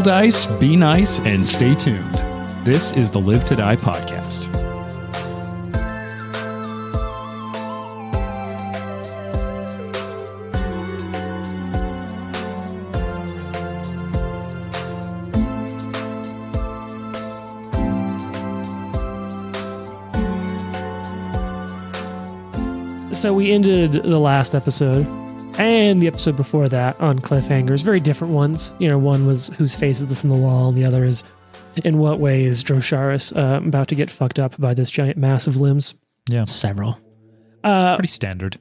Roll dice, be nice, and stay tuned. This is the Live to Die podcast. So we ended the last episode and the episode before that on cliffhangers, very different ones. You know, one was whose face is this in the wall, and the other is in what way is Drosharis about to get fucked up by this giant mass of limbs? Yeah. Several. Pretty standard.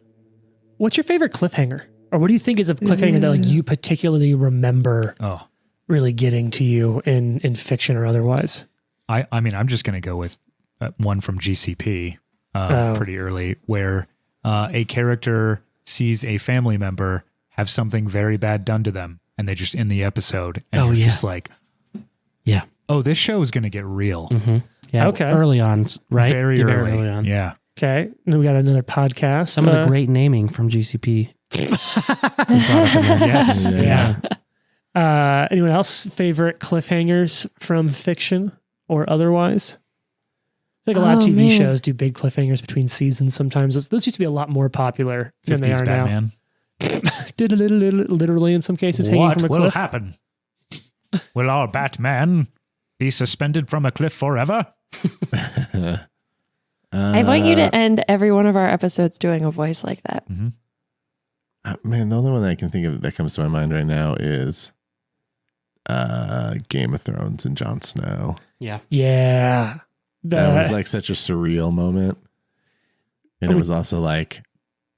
What's your favorite cliffhanger? Or what do you think is a cliffhanger that like you particularly remember really getting to you in fiction or otherwise? I mean, I'm just going to go with one from GCP pretty early where a character sees a family member have something very bad done to them, and they just end the episode, and you're just like, oh, this show is going to get real. Mm-hmm. Yeah, okay. Early on, right? Very early on. Yeah. Okay. And then we got another podcast. Some of the great naming from GCP. Yes. Yeah. Anyone else favorite cliffhangers from fiction or otherwise? I think a lot of TV shows do big cliffhangers between seasons sometimes. Those used to be a lot more popular than they are Batman. now. Did literally in some cases hanging from a cliff. What will happen? Will our Batman be suspended from a cliff forever? I want you to end every one of our episodes doing a voice like that. Mm-hmm. Man, the only one that I can think of that comes to my mind right now is Game of Thrones and Jon Snow. Yeah. That was like such a surreal moment. And it was also like,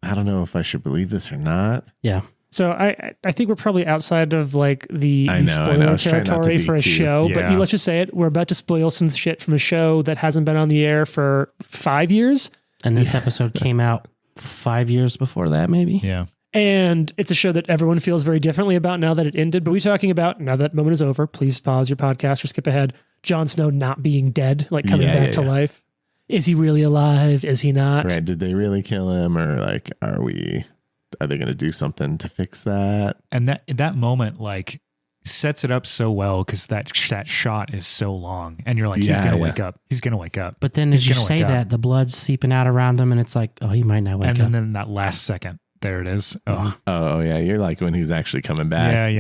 I don't know if I should believe this or not. Yeah. So I think we're probably outside of like the spoiler territory for a show, but let's just say it. We're about to spoil some shit from a show that hasn't been on the air for 5 years. And this episode came out 5 years before that, maybe? Yeah. And it's a show that everyone feels very differently about now that it ended. But we're talking about, now that moment is over, please pause your podcast or skip ahead. Jon Snow not being dead, like coming back to life. Is he really alive? Is he not? Right. Did they really kill him? Or like, are they going to do something to fix that? And that moment, like, sets it up so well because that shot is so long. And you're like, he's going to wake up. He's going to wake up. But then as you say that, the blood's seeping out around him and it's like, oh, he might not wake up. And then that last second, there it is. Oh, yeah. You're like when he's actually coming back.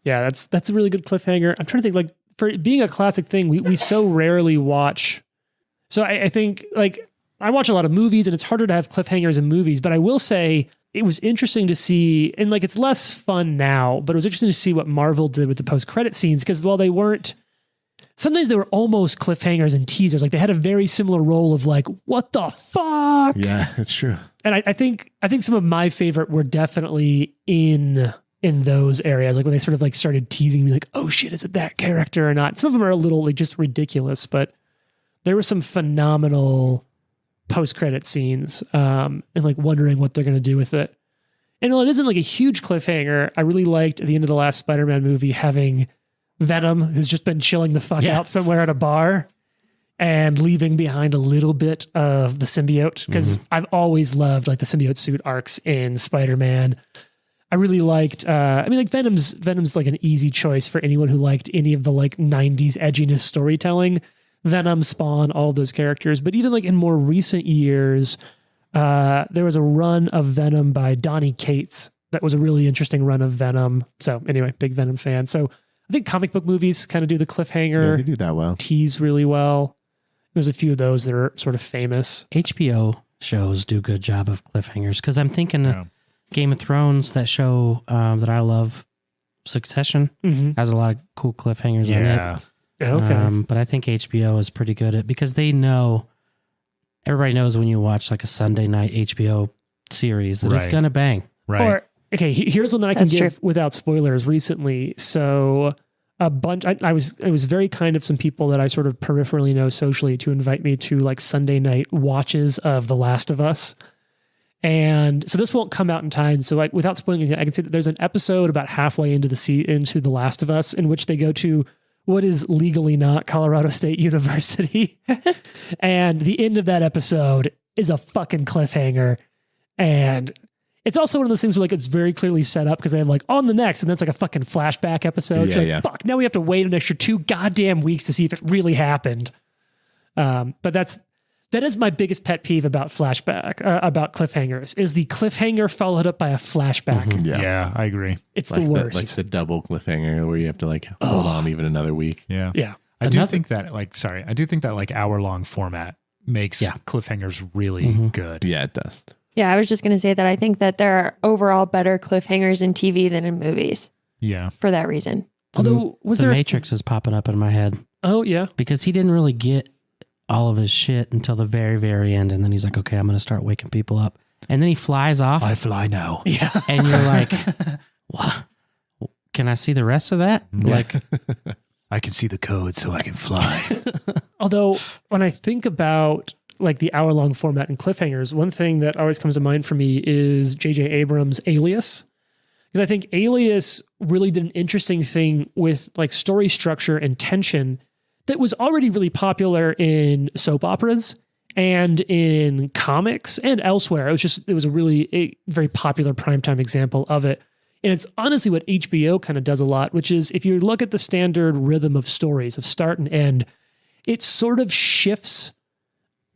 Yeah, that's a really good cliffhanger. I'm trying to think, like, for being a classic thing, we so rarely watch. So I think, like, I watch a lot of movies and it's harder to have cliffhangers in movies, but I will say it was interesting to see, and like, it's less fun now, but it was interesting to see what Marvel did with the post-credit scenes, because while they weren't, sometimes they were almost cliffhangers and teasers. Like, they had a very similar role of like, what the fuck? Yeah, it's true. And I think some of my favorite were definitely in those areas, like when they sort of like started teasing me, like, oh shit, is it that character or not? Some of them are a little like just ridiculous, but there were some phenomenal post-credit scenes, and like wondering what they're going to do with it. And while it isn't like a huge cliffhanger, I really liked at the end of the last Spider-Man movie having Venom, who's just been chilling the fuck out somewhere at a bar, and leaving behind a little bit of the symbiote, because I've always loved like the symbiote suit arcs in Spider-Man. I really liked, Venom's like an easy choice for anyone who liked any of the like 90s edginess storytelling. Venom, Spawn, all of those characters. But even like in more recent years, there was a run of Venom by Donny Cates. That was a really interesting run of Venom. So anyway, big Venom fan. So I think comic book movies kind of do the cliffhanger. Yeah, they do that well. Tease really well. There's a few of those that are sort of famous. HBO shows do a good job of cliffhangers, because I'm thinking Game of Thrones, that show that I love, Succession, has a lot of cool cliffhangers on it. Okay. But I think HBO is pretty good at, because they know, everybody knows when you watch like a Sunday night HBO series that it's going to bang. Right. Or, okay, here's one that I can give without spoilers recently. So a bunch, I was very kind of some people that I sort of peripherally know socially to invite me to like Sunday night watches of The Last of Us. And so this won't come out in time. So like without spoiling anything, I can say that there's an episode about halfway into The Last of Us in which they go to what is legally not Colorado State University. And the end of that episode is a fucking cliffhanger. And it's also one of those things where like it's very clearly set up because they have like on the next, and then it's like a fucking flashback episode. Yeah, Like, fuck, now we have to wait an extra 2 goddamn weeks to see if it really happened. But that is my biggest pet peeve about about cliffhangers is the cliffhanger followed up by a flashback. Mm-hmm. Yeah, I agree. It's like the worst. Like the double cliffhanger where you have to like hold on even another week. Yeah. Yeah. I do think that like hour-long format makes cliffhangers really good. Yeah, it does. Yeah, I was just going to say that I think that there are overall better cliffhangers in TV than in movies Yeah. for that reason. Although, was the there... Matrix is popping up in my head Oh, yeah. because he didn't really get all of his shit until the very, very end. And then he's like, okay, I'm going to start waking people up. And then he flies off. I fly now. Yeah. And you're like, what? Can I see the rest of that? Like, I can see the code so I can fly. Although, when I think about like the hour-long format and cliffhangers, one thing that always comes to mind for me is J.J. Abrams' Alias. Because I think Alias really did an interesting thing with like story structure and tension that was already really popular in soap operas and in comics and elsewhere. It was a very popular primetime example of it. And it's honestly what HBO kind of does a lot, which is if you look at the standard rhythm of stories of start and end, it sort of shifts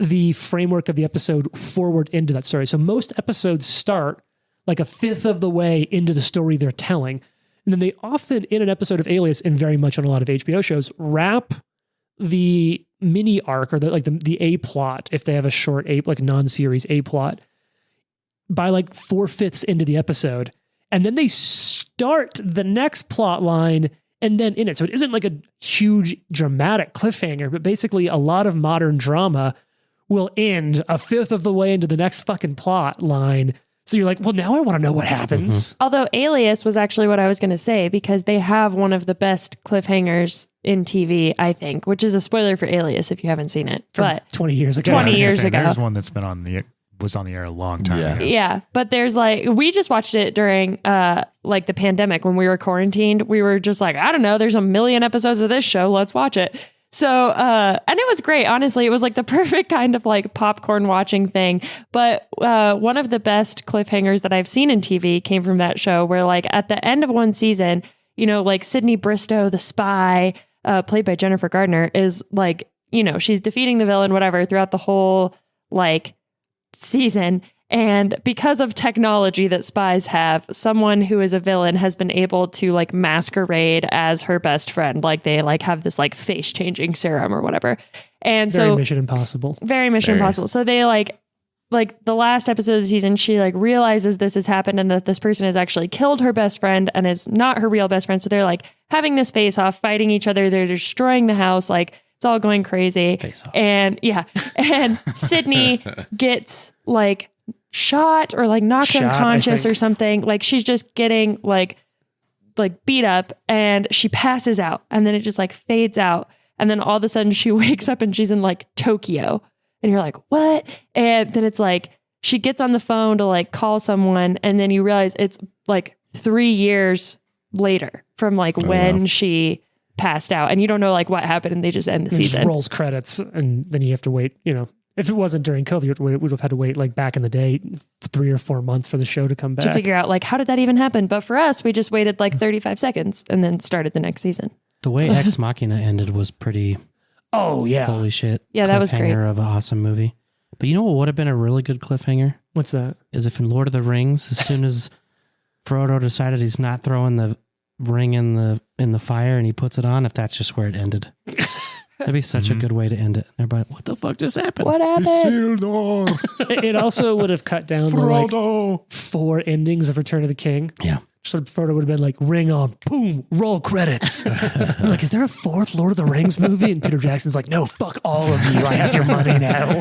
the framework of the episode forward into that story. So most episodes start like a fifth of the way into the story they're telling. And then they often, in an episode of Alias, and very much on a lot of HBO shows, wrap the mini arc or the A plot, if they have a short like non-series A plot, by like 4/5 into the episode. And then they start the next plot line and then in it. So it isn't like a huge dramatic cliffhanger, but basically a lot of modern drama will end a fifth of the way into the next fucking plot line. So you're like, well, now I want to know what happens. Although Alias was actually what I was going to say, because they have one of the best cliffhangers in TV, I think, which is a spoiler for Alias if you haven't seen it. From But 20 years ago. 20 years ago. There's one that's been was on the air a long time ago. Yeah, but there's like, we just watched it during like the pandemic when we were quarantined. We were just like, I don't know, there's a million episodes of this show. Let's watch it. So, and it was great. Honestly, it was like the perfect kind of like popcorn watching thing. But one of the best cliffhangers that I've seen in TV came from that show where like at the end of one season, you know, like Sydney Bristow, the spy, played by Jennifer Gardner, is like, you know, she's defeating the villain, whatever, throughout the whole like season. And because of technology that spies have, someone who is a villain has been able to like masquerade as her best friend. Like they like have this like face changing serum or whatever. And Very Mission Impossible. Very Mission Impossible. So they like the last episode of the season, she like realizes this has happened and that this person has actually killed her best friend and is not her real best friend. So they're like having this face off, fighting each other. They're destroying the house. Like it's all going crazy. Face off. And yeah. And Sydney gets like shot or like knocked unconscious or something. Like she's just getting like beat up and she passes out and then it just like fades out. And then all of a sudden she wakes up and she's in like Tokyo and you're like, what? And then it's like, she gets on the phone to like call someone. And then you realize it's like 3 years later from like when she passed out and you don't know like what happened and they just end the season. Just rolls credits and then you have to wait, you know. If it wasn't during COVID, we would have had to wait like back in the day 3 or 4 months for the show to come back. To figure out like, how did that even happen? But for us, we just waited like 35 seconds and then started the next season. the way Ex Machina ended was pretty. Oh, yeah. Holy shit. Yeah, that was great. Cliffhanger of an awesome movie. But you know what would have been a really good cliffhanger? What's that? Is if in Lord of the Rings, as soon as Frodo decided he's not throwing the ring in the fire and he puts it on, if that's just where it ended. That'd be such a good way to end it. Everybody, what the fuck just happened? What happened? Isildur, It also would have cut down the Frodo. like 4 endings of Return of the King. Yeah. So Frodo would have been like, ring on, boom, roll credits. I'm like, is there a 4th Lord of the Rings movie? And Peter Jackson's like, no, fuck all of you. I have your money now.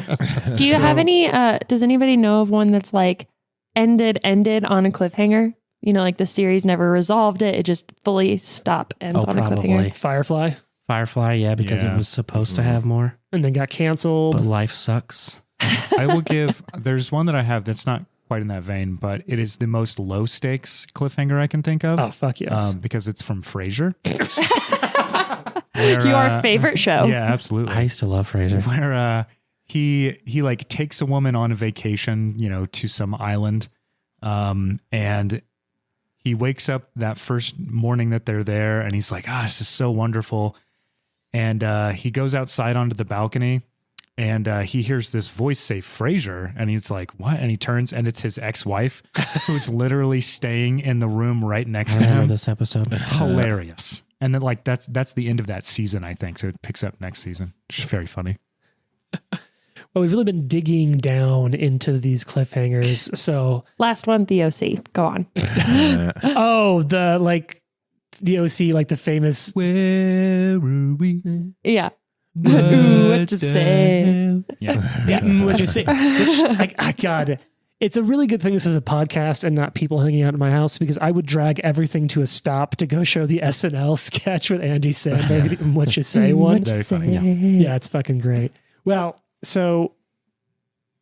Do you have any, does anybody know of one that's like ended on a cliffhanger? You know, like the series never resolved it. It just fully ends on a cliffhanger. Firefly, yeah, because it was supposed to have more. and then got canceled. But life sucks. I will give, there's one that I have that's not quite in that vein, but it is the most low stakes cliffhanger I can think of. Oh, fuck yes. Because it's from Frasier. Your favorite show. Yeah, absolutely. I used to love Frasier. Where he like takes a woman on a vacation, you know, to some island And he wakes up that first morning that they're there, and he's like, this is so wonderful. And he goes outside onto the balcony, and he hears this voice say Frasier, and he's like, what? And he turns, and it's his ex-wife who's literally staying in the room right next to him. This episode. Hilarious. And then like that's the end of that season, I think. So it picks up next season. It's very funny. Well, we've really been digging down into these cliffhangers. So Last one, the OC. Go on. the OC, like the famous Where are we? Yeah. Ooh, what to say? Yeah. what you say? God, it's a really good thing this is a podcast and not people hanging out in my house, because I would drag everything to a stop to go show the SNL sketch with Andy Samberg, the what you say one. What you Very funny, say? Yeah, it's fucking great. Well, so,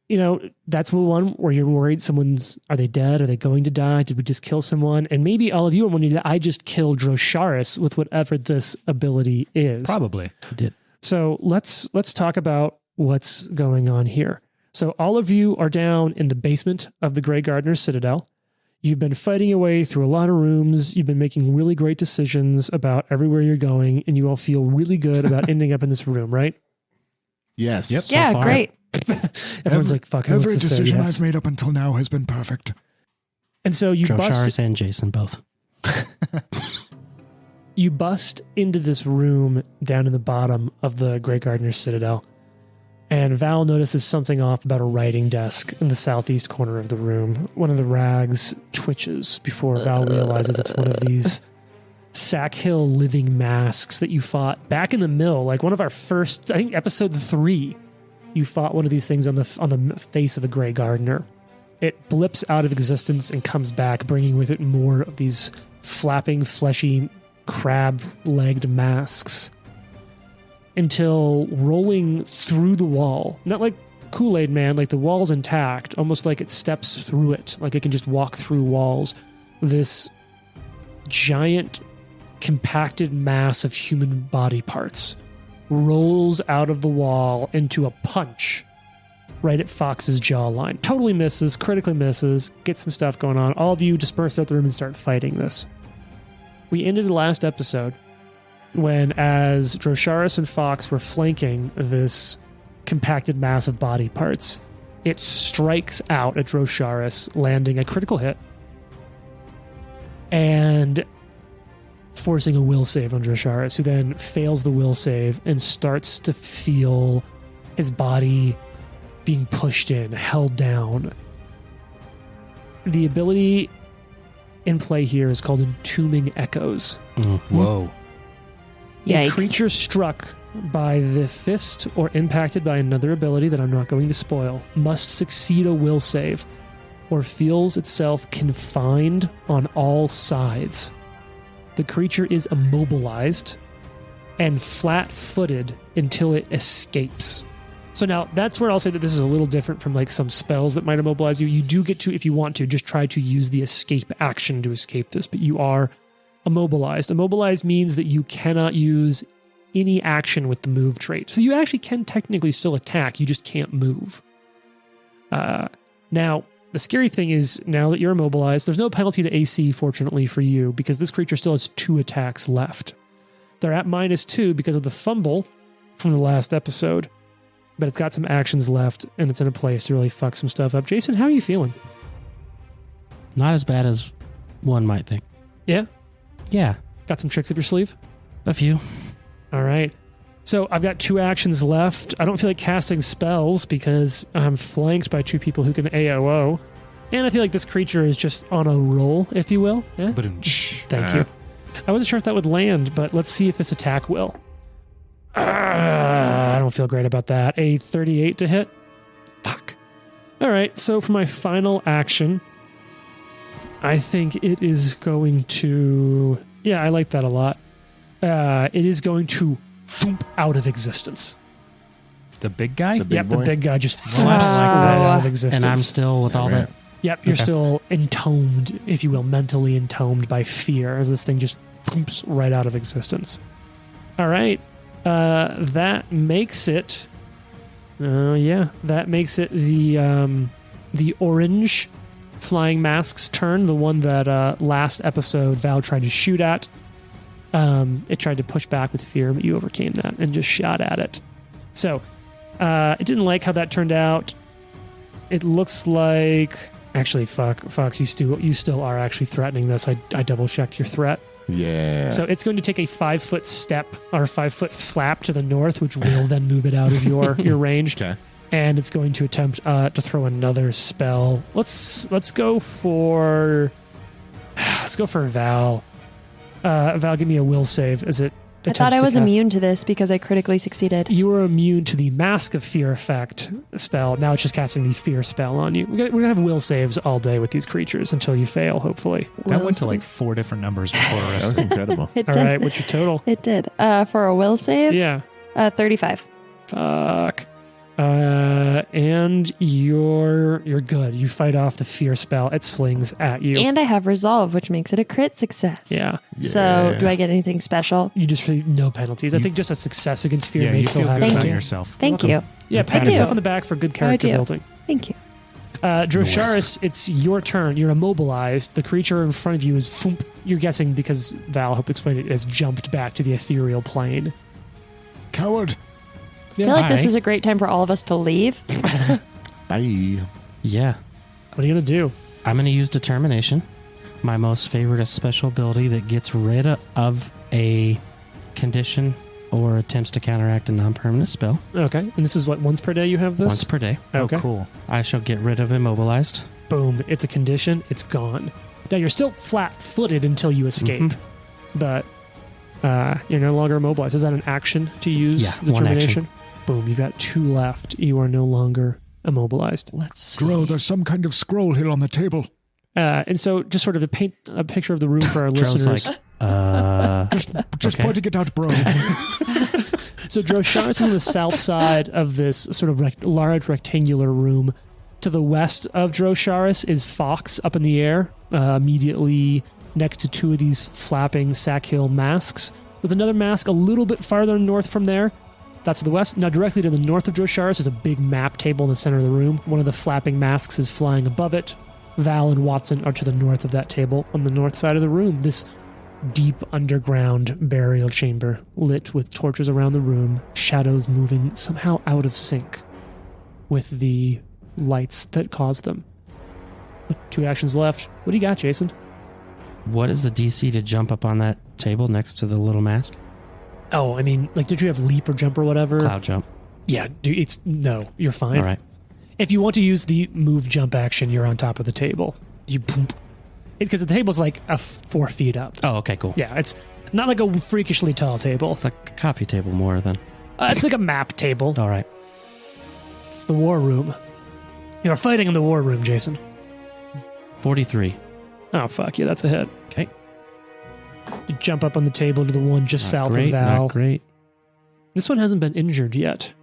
that's the one where you're worried are they dead? Are they going to die? Did we just kill someone? And maybe all of you are wondering, did I just kill Drosharis with whatever this ability is? Probably. You did. So let's talk about what's going on here. So all of you are down in the basement of the Grey Gardener Citadel. You've been fighting your way through a lot of rooms. You've been making really great decisions about everywhere you're going, and you all feel really good about ending up in this room, right? Yes. Yep. Yeah, far. great. Everyone's like, fuck, who Every wants to say decision yes? I've made up until now has been perfect. And so you Drosharis and Jason both. You bust into this room down in the bottom of the Grey Gardener Citadel, and Val notices something off about a writing desk in the southeast corner of the room. One of the rags twitches before Val realizes it's one of these Sakhil living masks that you fought back in the mill, like one of our first, I think episode 3. You fought one of these things on the face of a Grey Gardener. It blips out of existence and comes back, bringing with it more of these flapping, fleshy, crab-legged masks, until rolling through the wall, not like Kool-Aid Man, like the wall's intact, almost like it steps through it, like it can just walk through walls. This giant, compacted mass of human body parts rolls out of the wall into a punch right at Fox's jawline. Totally misses, critically misses, gets some stuff going on. All of you disperse out the room and start fighting this. We ended the last episode when, as Drosharis and Fox were flanking this compacted mass of body parts, it strikes out at Drosharis, landing a critical hit and forcing a will save on Drosharis, who then fails the will save and starts to feel his body being pushed in, held down. The ability in play here is called Entombing Echoes. Whoa. A Yikes. creature struck by the fist or impacted by another ability that I'm not going to spoil must succeed a will save or feels itself confined on all sides. The creature is immobilized and flat-footed until it escapes. So now that's where I'll say that this is a little different from like some spells that might immobilize you. You do get to, if you want to, just try to use the escape action to escape this, but you are immobilized. Immobilized means that you cannot use any action with the move trait. So you actually can technically still attack, you just can't move. Now, the scary thing is, now that you're immobilized, there's no penalty to AC, fortunately for you, because this creature still has 2 attacks left. They're at -2 because of the fumble from the last episode, but it's got some actions left, and it's in a place to really fuck some stuff up. Jason, how are you feeling? Not as bad as one might think. Yeah? Yeah, Got some tricks up your sleeve? a few. All right. So I've got 2 actions left. I don't feel like casting spells because I'm flanked by 2 people who can AOO. And I feel like this creature is just on a roll, if you will. Yeah? Thank you. I wasn't sure if that would land, but let's see if this attack will. I don't feel great about that. A 38 to hit? Fuck. All right, so for my final action, I think it is going to... Yeah, I like that a lot. It is going to thump out of existence. The big guy? The big boy? The big guy just flaps right out of existence. And I'm still with all Right. that. Yep, you're Okay. still entombed, if you will, mentally entombed by fear as this thing just thumps right out of existence. All right. That makes it... that makes it the orange flying mask's turn, the one that last episode Val tried to shoot at. It tried to push back with fear, but you overcame that and just shot at it. So it didn't like how that turned out. It looks like... Actually, Fox, you still are actually threatening this. I double-checked your threat. Yeah. So it's going to take a 5-foot step or 5-foot flap to the north, which will then move it out of your range. Okay. And it's going to attempt to throw another spell. Let's go for Val. Val, give me a will save as it I thought I was immune to this because I critically succeeded. You were immune to the Mask of Fear effect spell. Now it's just casting the Fear spell on you. We're going to have will saves all day with these creatures until you fail, hopefully. That went to like 4 different numbers before the That rest. was incredible. It All did. right, what's your total? It did. For a will save? Yeah. 35. Fuck. And you're good. You fight off the Fear spell. It slings at you. And I have resolve, which makes it a crit success. Yeah. So do I get anything special? You just feel no penalties. I think just a success against Fear Yeah, may you still feel have good Thank about you. yourself. Thank you. Yeah, pat do. yourself on the back for good character do. building. Thank you. Drosharis, it's your turn. You're immobilized. The creature in front of you is, foomp, you're guessing because Val, I hope to explain it, has jumped back to the ethereal plane. Coward. I feel like this is a great time for all of us to leave. Bye. Yeah. What are you going to do? I'm going to use Determination, my most favorite special ability that gets rid of a condition or attempts to counteract a non-permanent spell. Okay. And this is what, once per day you have this? Once per day. Okay. Oh, cool. I shall get rid of Immobilized. Boom. It's a condition. It's gone. Now, you're still flat-footed until you escape. But you're no longer immobilized. Is that an action to use Yeah, one Determination? action. Boom. You've got 2 left. You are no longer immobilized. Let's see. Dro, there's some kind of scroll here on the table. And so just sort of to paint a picture of the room for our Dro's listeners. like, Just Okay. pointing it out, bro. So Drosharis is on the south side of this sort of large rectangular room. To the west of Drosharis is Fox up in the air, immediately next to 2 of these flapping Sakhil masks. With another mask a little bit farther north from there. That's to the west. Now directly to the north of Drosharis is a big map table in the center of the room. One of the flapping masks is flying above it. Val and Watson are to the north of that table on the north side of the room. This deep underground burial chamber lit with torches around the room, shadows moving somehow out of sync with the lights that caused them. 2 actions left. What do you got, Jason? what is the DC to jump up on that table next to the little mask? Oh, I mean, like, did you have leap or jump or whatever? Cloud jump. Yeah, dude, no, you're fine. All right. If you want to use the move jump action, you're on top of the table. You boom. Because the table's like 4 feet up. Oh, okay, cool. Yeah, it's not like a freakishly tall table. It's like a coffee table more than. It's like a map table. All right. It's the war room. You're fighting in the war room, Jason. 43. Oh, fuck yeah, that's a hit. Okay. You jump up on the table to the one just Not south great, of Val. Not great. This one hasn't been injured yet.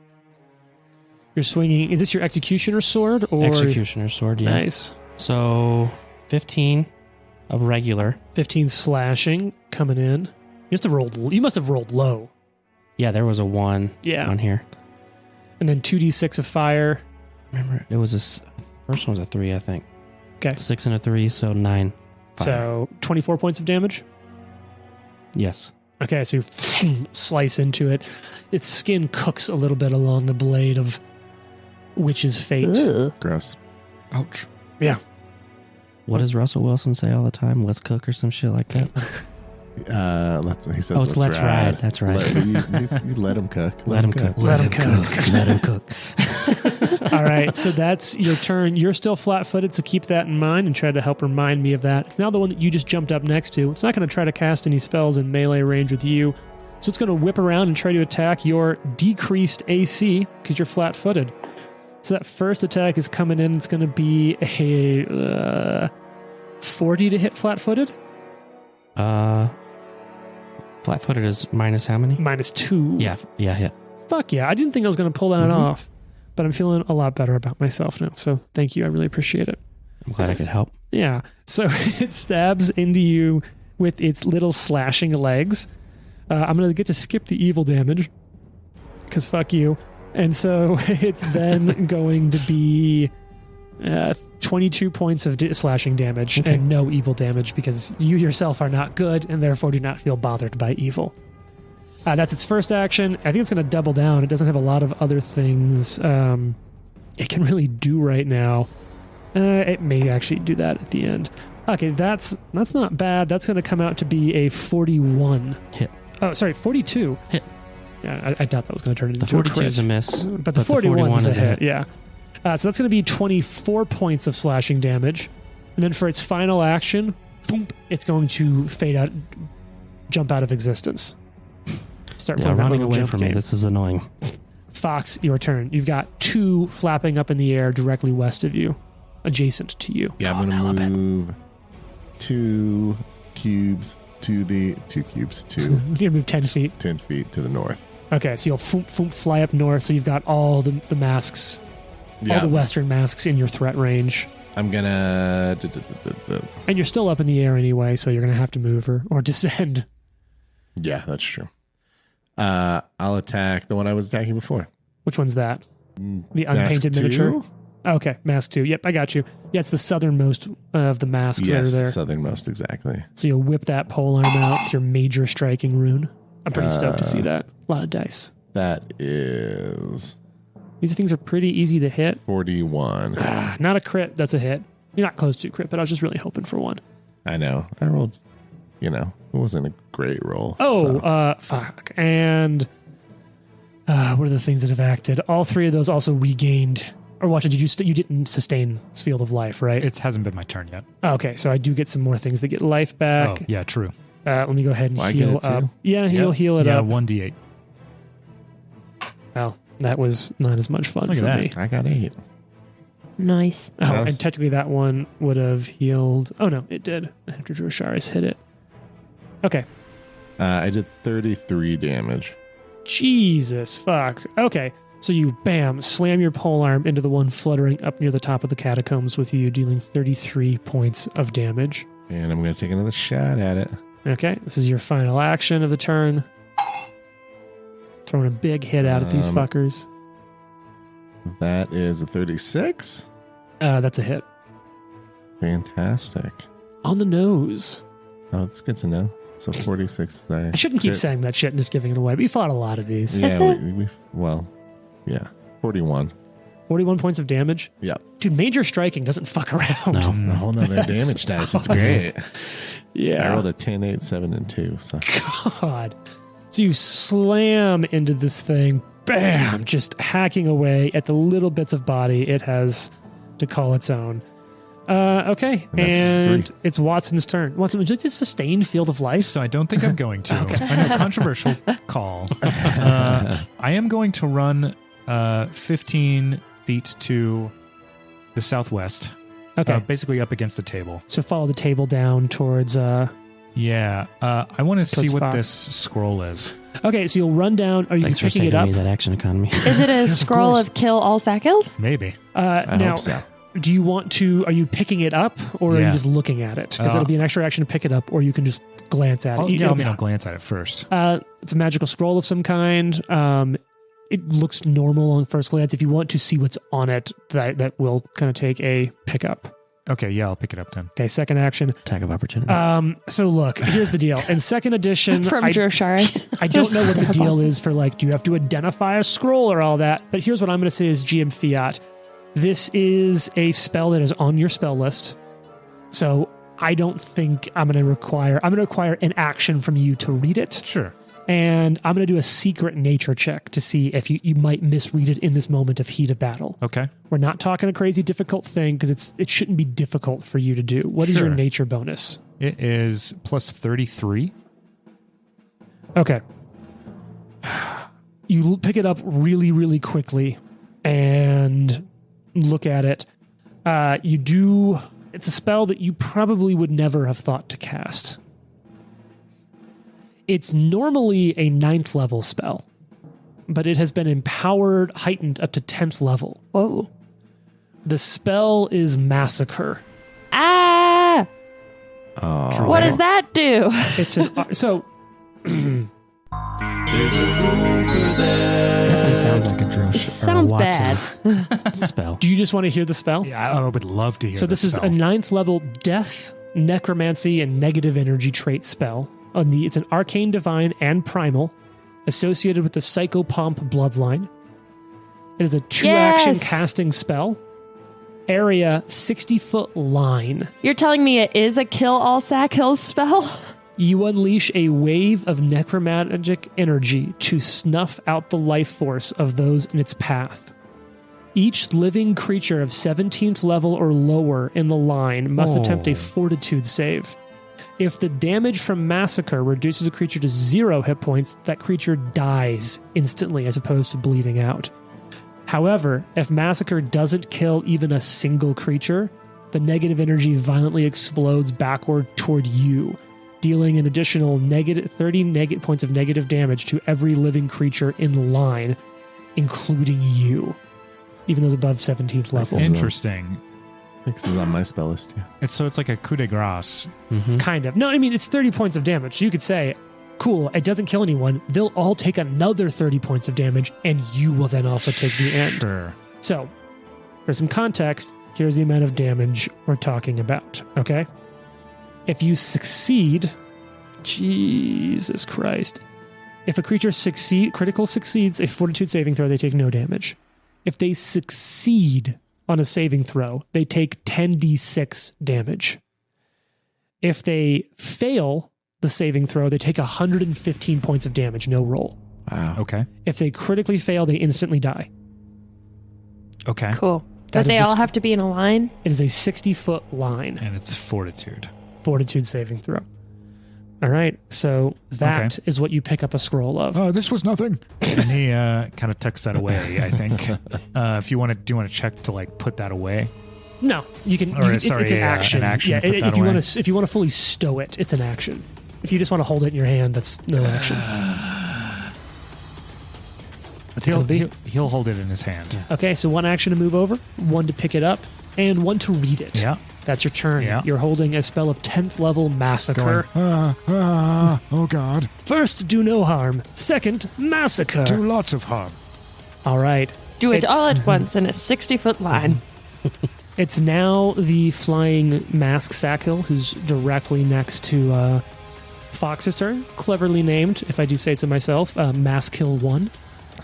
You're swinging. Is this your executioner sword or Executioner sword, yeah. Nice. So 15 of regular. 15 slashing coming in. You must have rolled low. Yeah, there was a 1 Yeah. on here. And then 2d6 of fire. Remember, it was first one was a 3, I think. Okay. 6 and a 3, so 9. Fire. So 24 points of damage. Yes. Okay, so you slice into it. Its skin cooks a little bit along the blade of Witch's Fate. Gross. Ouch. Yeah. What does Russell Wilson say all the time? Let's cook or some shit like that. He says, Oh, it's let's ride. That's right. You let him cook. Let him cook. Let him cook. Let him cook. All right, so that's your turn. You're still flat-footed, so keep that in mind and try to help remind me of that. It's now the one that you just jumped up next to. It's not going to try to cast any spells in melee range with you, so it's going to whip around and try to attack your decreased AC because you're flat-footed. So that first attack is coming in. It's going to be a 40 to hit flat-footed. Flat-footed is minus how many? -2. Yeah, hit. Fuck yeah. I didn't think I was going to pull that off, but I'm feeling a lot better about myself now. So thank you. I really appreciate it. I'm glad I could help. Yeah. So it stabs into you with its little slashing legs. I'm going to get to skip the evil damage because fuck you. And so it's then going to be 22 points of slashing damage and no evil damage because you yourself are not good and therefore do not feel bothered by evil. That's its first action. I think it's going to double down. It doesn't have a lot of other things it can really do right now. It may actually do that at the end. Okay, that's not bad. That's going to come out to be a 41. Hit. Oh, sorry, 42. Hit. Yeah, I doubt that was going to turn into The 42 a crit. is a miss. But the 41 is a hit, yeah. So that's going to be 24 points of slashing damage. And then for its final action, boom, it's going to fade out, jump out of existence. Start playing that running little away jump from game. me. This is annoying. Fox, your turn. You've got 2 flapping up in the air directly west of you, adjacent to you. Yeah, I'm going to move 2 cubes to the 2 cubes to You're going to move 10 feet. 10 feet to the north. Okay, so you'll fly up north. So you've got all the masks, all the western masks in your threat range. I'm going to... And you're still up in the air anyway, so you're going to have to move or descend. Yeah, that's true. I'll attack the one I was attacking before. Which one's that? The unpainted Mask miniature? 2? Okay, mask 2. Yep, I got you. Yeah, it's the southernmost of the masks that are Yes, there. southernmost, exactly. So you'll whip that polearm out with your major striking rune. I'm pretty stoked to see that. A lot of dice. That is These things are pretty easy to hit. 41. Not a crit, that's a hit. You're not close to a crit, but I was just really hoping for one. I know. I rolled, it wasn't a great roll. Oh, so. fuck. And what are the things that have acted? All 3 of those also regained. Or watch it, you didn't sustain Field of Life, right? It hasn't been my turn yet. Okay, so I do get some more things that get life back. Oh, yeah, true. Let me go ahead and Well, I get heal it too. up. Yeah, he'll heal it yeah, up. 1d8. Well, that was not as much fun Look for at me. I got 8. Nice. Oh, Yes. and technically that one would have healed. Oh, no, it did. After Drosharis hit it. Okay. I did 33 damage. Jesus, fuck. Okay. So you, bam, slam your polearm into the one fluttering up near the top of the catacombs with you, dealing 33 points of damage. And I'm going to take another shot at it. Okay, this is your final action of the turn. Throwing a big hit out at these fuckers. That is a 36. That's a hit. Fantastic. On the nose. Oh, that's good to know. So 46. I shouldn't keep saying that shit and just giving it away. We fought a lot of these. Yeah, yeah. 41. 41 points of damage. Yep. Dude, major striking doesn't fuck around. No. A whole nother damage dice. It's great. Yeah. I rolled a 10, 8, 7, and 2. So God. So you slam into this thing, bam, just hacking away at the little bits of body it has to call its own. Okay, and 3. it's Watson's turn. Watson, would you just sustain Field of Life? So I don't think I'm going to. I know, controversial call. I am going to run 15 feet to the southwest. Okay, Basically up against the table. so follow the table down towards... Yeah. I want to see Towards what Fox. this scroll is. Okay, so you'll run down. Are you Thanks for picking saving it up? me that action economy. Is it a scroll of kill all Sakhils? Maybe. I now, hope so. do you want to... Are you picking it up, or are you Yeah. just looking at it? Because it'll be an extra action to pick it up, or you can just glance at it. I'll glance at it first. It's a magical scroll of some kind. It looks normal on first glance. If you want to see what's on it, that will kind of take a pickup. Okay, yeah, I'll pick it up then. Okay, second action. Attack of opportunity. So look, here's the deal. In second edition, From I Drosharis. don't know what the deal is for, like, do you have to identify a scroll or all that? But here's what I'm going to say is GM Fiat. This is a spell that is on your spell list. So I don't think I'm going to require an action from you to read it. Sure. And I'm going to do a secret nature check to see if you might misread it in this moment of heat of battle. Okay. We're not talking a crazy difficult thing because it shouldn't be difficult for you to do. What is your Sure. nature bonus? It is plus 33. Okay. You pick it up really, really quickly and look at it. It's a spell that you probably would never have thought to cast. It's normally a 9th level spell, but it has been empowered, heightened up to 10th level. Whoa. The spell is Massacre. Ah! Oh, What does that do? It's an so Definitely sounds sounds like a Drosh. It sounds bad. Spell. Do you just want to hear the spell? Yeah, I would love to hear. So this is a 9th level death, necromancy, and negative energy trait spell. It's an arcane, divine, and primal, associated with the psychopomp bloodline. It is a 2-action casting spell. Area 60-foot line. You're telling me it is a kill all Sakhils spell? You unleash a wave of necromantic energy to snuff out the life force of those in its path. Each living creature of 17th level or lower in the line must attempt a fortitude save. If the damage from Massacre reduces a creature to 0 hit points, that creature dies instantly as opposed to bleeding out. However, if Massacre doesn't kill even a single creature, the negative energy violently explodes backward toward you, dealing an additional 30 points of negative damage to every living creature in the line, including you, even those above 17th level. Interesting. I think this is on my spell list too. It's like a coup de grace. Kind of. No, I mean, it's 30 points of damage. So you could say, cool, it doesn't kill anyone. They'll all take another 30 points of damage, and you will then also take the end. Sure. So, for some context, here's the amount of damage we're talking about, okay? If you succeed, Jesus Christ. If a creature critical succeeds a fortitude saving throw, they take no damage. If they succeed on a saving throw, they take 10d6 damage. If they fail the saving throw, they take 115 points of damage, no roll. Wow. Okay. If they critically fail, they instantly die. Okay. Cool. That But they is all have to be in a line? It is a 60-foot line. And it's fortitude. Fortitude saving throw. All right, so that is what you pick up a scroll of. Oh, this was nothing. And he kind of tucks that away, I think. If you want to, do you want to check to like put that away? No, you can. Or, It's sorry, an action. an action, Yeah, put that if you away. want to, if you want to fully stow it, it's an action. If you just want to hold it in your hand, that's no action. He'll hold it in his hand. Okay, so one action to move over, one to pick it up, and one to read it. Yeah. That's your turn. Yeah. You're holding a spell of 10th level Massacre. Oh, God. First, do no harm. Second, Massacre. Do lots of harm. All right. Do it It's- all at once in a 60-foot line. It's now the flying Mask Sakhil, who's directly next to Fox's turn. Cleverly named, if I do say so myself, Maskill 1.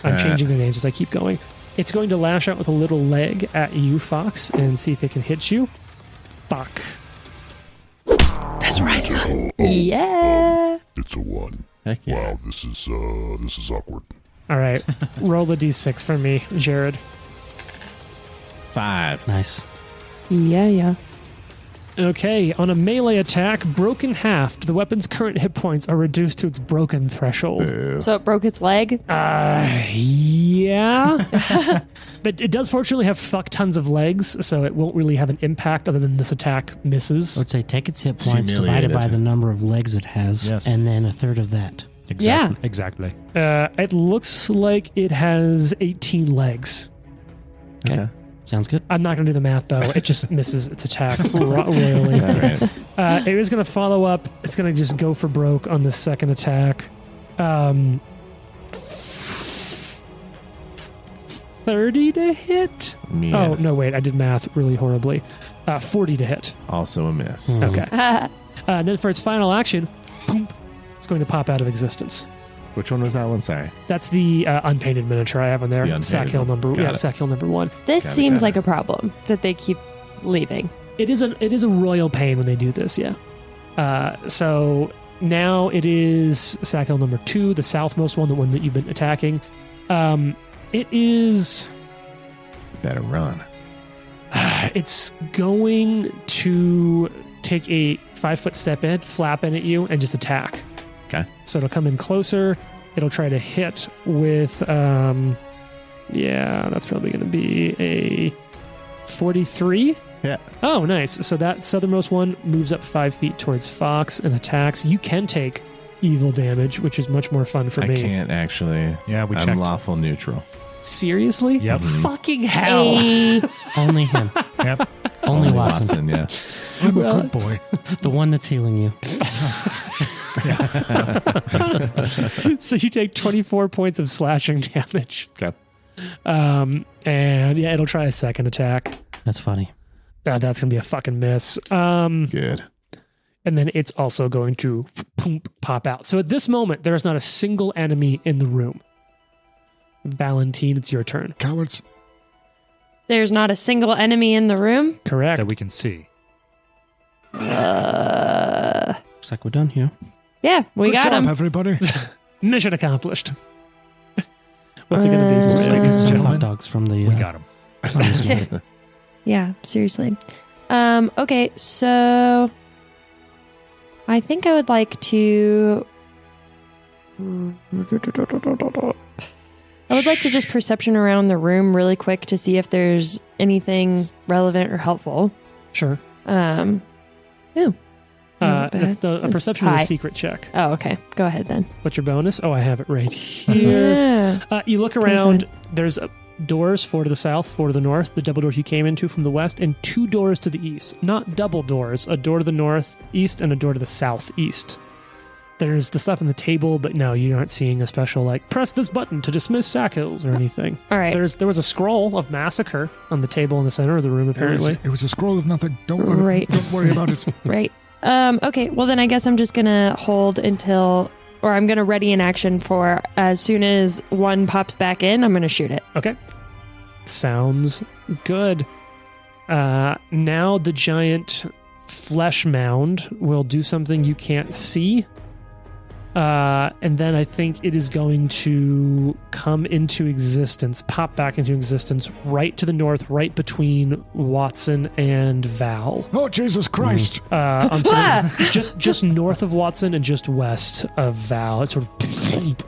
I'm changing their names as I keep going. It's going to lash out with a little leg at you, Fox, and see if it can hit you. Fuck. That's right, son. Yeah. It's a 1. Heck yeah. Wow, this is awkward. All right. Roll a d6 for me, Jared. 5. Nice. Yeah. Okay, on a melee attack, broken halved, the weapon's current hit points are reduced to its broken threshold. So it broke its leg? Yeah. But it does fortunately have fuck tons of legs, so it won't really have an impact other than this attack misses. I would say take its hit It's points divided by humiliated. the number of legs it has, Yes. and then a third of that. Exactly. Exactly. It looks like it has 18 legs. Okay. Sounds good. I'm not going to do the math, though. It just misses its attack royally. All right. It is going to follow up. It's going to just go for broke on the second attack. 30 to hit? Yes. Oh, no, wait. I did math really horribly. 40 to hit. Also a miss. Okay. And then for its final action, boom, it's going to pop out of existence. Which one was that one? Sorry. That's the unpainted miniature I have on there. The unpainted Sakhil one. number. Got Yeah, it. Sakhil number 1. This Got it, seems got like it. a problem that they keep leaving. It is a royal pain when they do this. Yeah. So now it is Sakhil number 2, the southmost one, the one that you've been attacking. It is. Better run. It's going to take a 5-foot step in, flap in at you, and just attack. Okay. So it'll come in closer. It'll try to hit with, that's probably going to be a 43. Yeah. Oh, nice. So that southernmost one moves up 5 feet towards Fox and attacks. You can take evil damage, which is much more fun for I me. can't actually. Yeah, we I'm checked. lawful neutral. Seriously? Yep. Fucking hell. Only him. Yep. Only Watson. Yeah. I'm Well- a good boy. The one that's healing you. So you take 24 points of slashing damage. Okay. And yeah, it'll try a second attack. That's funny. That's gonna be a fucking miss. Good. And then it's also going to pop out. So at this moment, there is not a single enemy in the room. Valentine, it's your turn. Cowards. There's not a single enemy in the room. Correct. That we can see. Looks like we're done here. Yeah, we Good got job, him. everybody. Mission accomplished. What's it going to be for ladies and Some gentlemen, hot dogs from the. We got him. from this movie. Yeah, seriously. Okay, so I think I would like to. I would like to just perception around the room really quick to see if there's anything relevant or helpful. Sure. Ooh. That's a perception is high. a secret check. Oh, okay. Go ahead then. What's your bonus? Oh, I have it right here. Yeah. You look around. There's doors, 4 to the south, 4 to the north, the double doors you came into from the west, and 2 doors to the east. Not double doors, a door to the northeast and a door to the southeast. There's the stuff on the table, but no, you aren't seeing a special, like, press this button to dismiss Sakhils or anything. All right. There was a scroll of massacre on the table in the center of the room, apparently. It was a scroll of nothing. Don't worry about it. Right. Okay. Well, then I guess I'm just going to hold until, or I'm going to ready an action for as soon as one pops back in, I'm going to shoot it. Okay. Sounds good. Now the giant flesh mound will do something you can't see. And then I think it is going to come into existence, pop back into existence right to the north, right between Watson and Val. Oh, Jesus Christ. On sort of just north of Watson and just west of Val. It sort of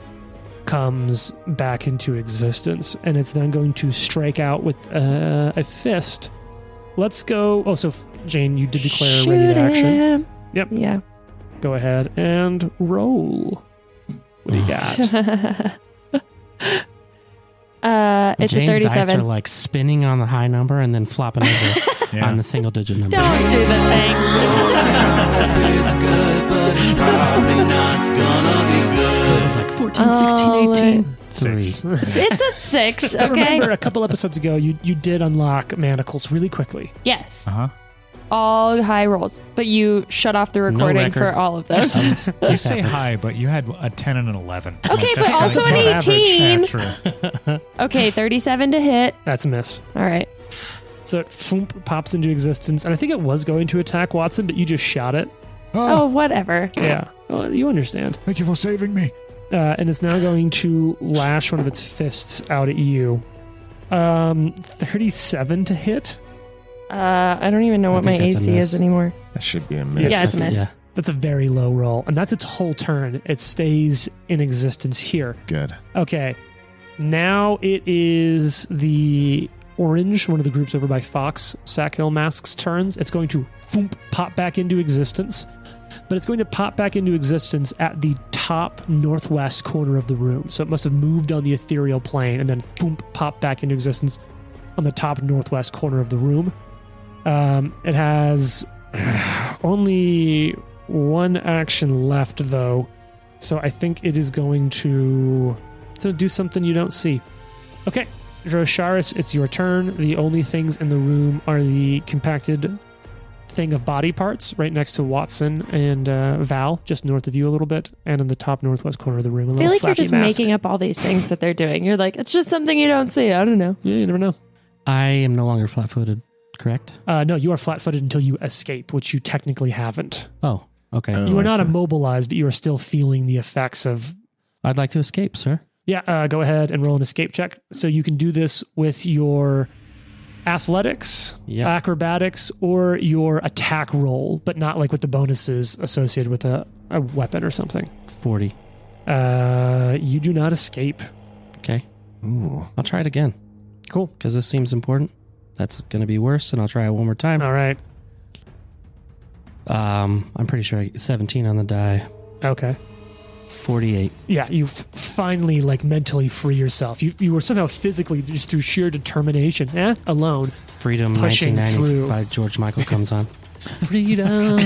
comes back into existence, and it's then going to strike out with a fist. Let's go. Oh, so Jane, you did declare a ready to action. Him. Yep. Yeah. Go ahead and roll. What do you got? It's Jane's a dice are 37. like spinning on the high number and then flopping over Yeah. on the single digit number. Don't do the thing. It's good, but it's probably not gonna be good. It was like 14, 16, 18. 6. It's a 6, okay? Remember, a couple episodes ago, you did unlock manacles really quickly. Yes. Uh-huh. All high rolls, but you shut off the recording record. for all of those. You say high, but you had a 10 and an 11. Okay, but That's also like an above average. 18. Yeah, true. Okay, 37 to hit. That's a miss. All right. So it foomp, pops into existence, and I think it was going to attack Watson, but you just shot it. Oh, whatever. Yeah, well, you understand. Thank you for saving me. And it's now going to lash one of its fists out at you. 37 to hit. I don't even know what my think that's a AC miss. is anymore. That should be a miss. Yeah, it's a miss. Yeah. That's a very low roll, and that's its whole turn. It stays in existence here. Good. Okay, now it is the orange, one of the groups over by Fox, Sakhil Masques turns. It's going to pop back into existence, but it's going to pop back into existence at the top northwest corner of the room. So it must have moved on the ethereal plane and then pop back into existence on the top northwest corner of the room. It has only one action left, though, so I think it is going to do something you don't see. Okay, Drosharis, it's your turn. The only things in the room are the compacted thing of body parts right next to Watson and Val, just north of you a little bit, and in the top northwest corner of the room. I feel like you're just making up all these things that they're doing. You're like, it's just something you don't see. I don't know. Yeah, you never know. I am no longer flat-footed, correct? No, you are flat-footed until you escape, which you technically haven't. Oh, okay. Oh. You are not I see. immobilized, but you are still feeling the effects of... I'd like to escape, sir. Yeah, go ahead and roll an escape check. So you can do this with your athletics, Yep. acrobatics, or your attack roll, but not like with the bonuses associated with a weapon or something. 40. You do not escape. Okay. Ooh. I'll try it again Cool. because this seems important. That's going to be worse, and I'll try it one more time. All right. I'm pretty sure I get 17 on the die. Okay. 48. Yeah, you finally like mentally free yourself. You were somehow physically, just through sheer determination, alone. Freedom Pushing 1990 through. by George Michael comes on. Freedom.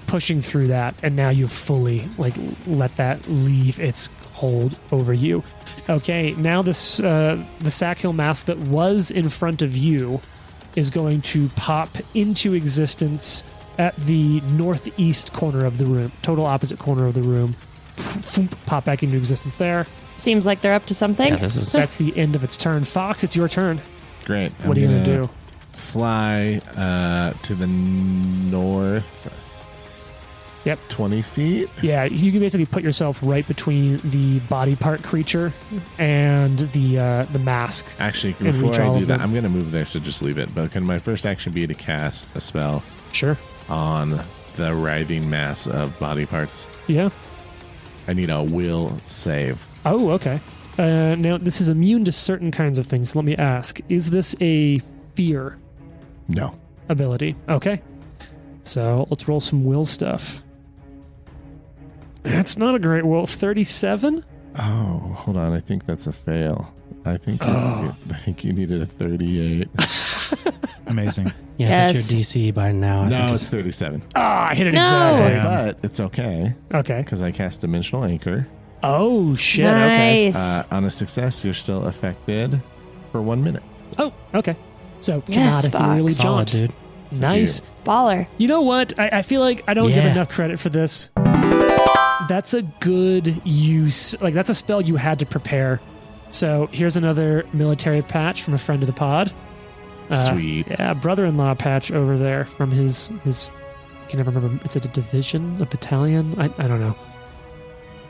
Pushing through that, and now you've fully like let that leave its hold over you. Okay, now this the Sakhil mask that was in front of you is going to pop into existence at the northeast corner of the room, total opposite corner of the room. Pop back into existence there. Seems like they're up to something. Yeah, this is That's the end of its turn. Fox, it's your turn. Great. What are you going to do? Fly to the north. Yep. 20 feet. Yeah, you can basically put yourself right between the body part creature and the mask. Actually, And before reach I all do of that, them. I'm going to move there, so just leave it. But can my first action be to cast a spell Sure. on the writhing mass of body parts? Yeah. I need a will save. Oh, okay. Now, this is immune to certain kinds of things. Let me ask, is this a fear No. ability? Okay. So let's roll some will stuff. That's not a great roll. 37? Oh, hold on. I think that's a fail. I think you needed a 38. Amazing. yeah. Yes. If it's your DC by now, I No, think it's 37. Ah, I hit it No. exactly. Damn. But it's okay Okay. because I cast Dimensional Anchor. Oh, shit. Okay. Nice. On a success, you're still affected for 1 minute. Oh, okay. So Yes, cannot ethereally solid, jaunt. dude. Nice. Baller. You know what? I feel like I don't give Yeah. enough credit for this. That's a good use. Like, that's a spell you had to prepare. So here's another military patch from a friend of the pod. Sweet. Yeah, brother-in-law patch over there from his I can never remember. Is it a division? A battalion? I don't know.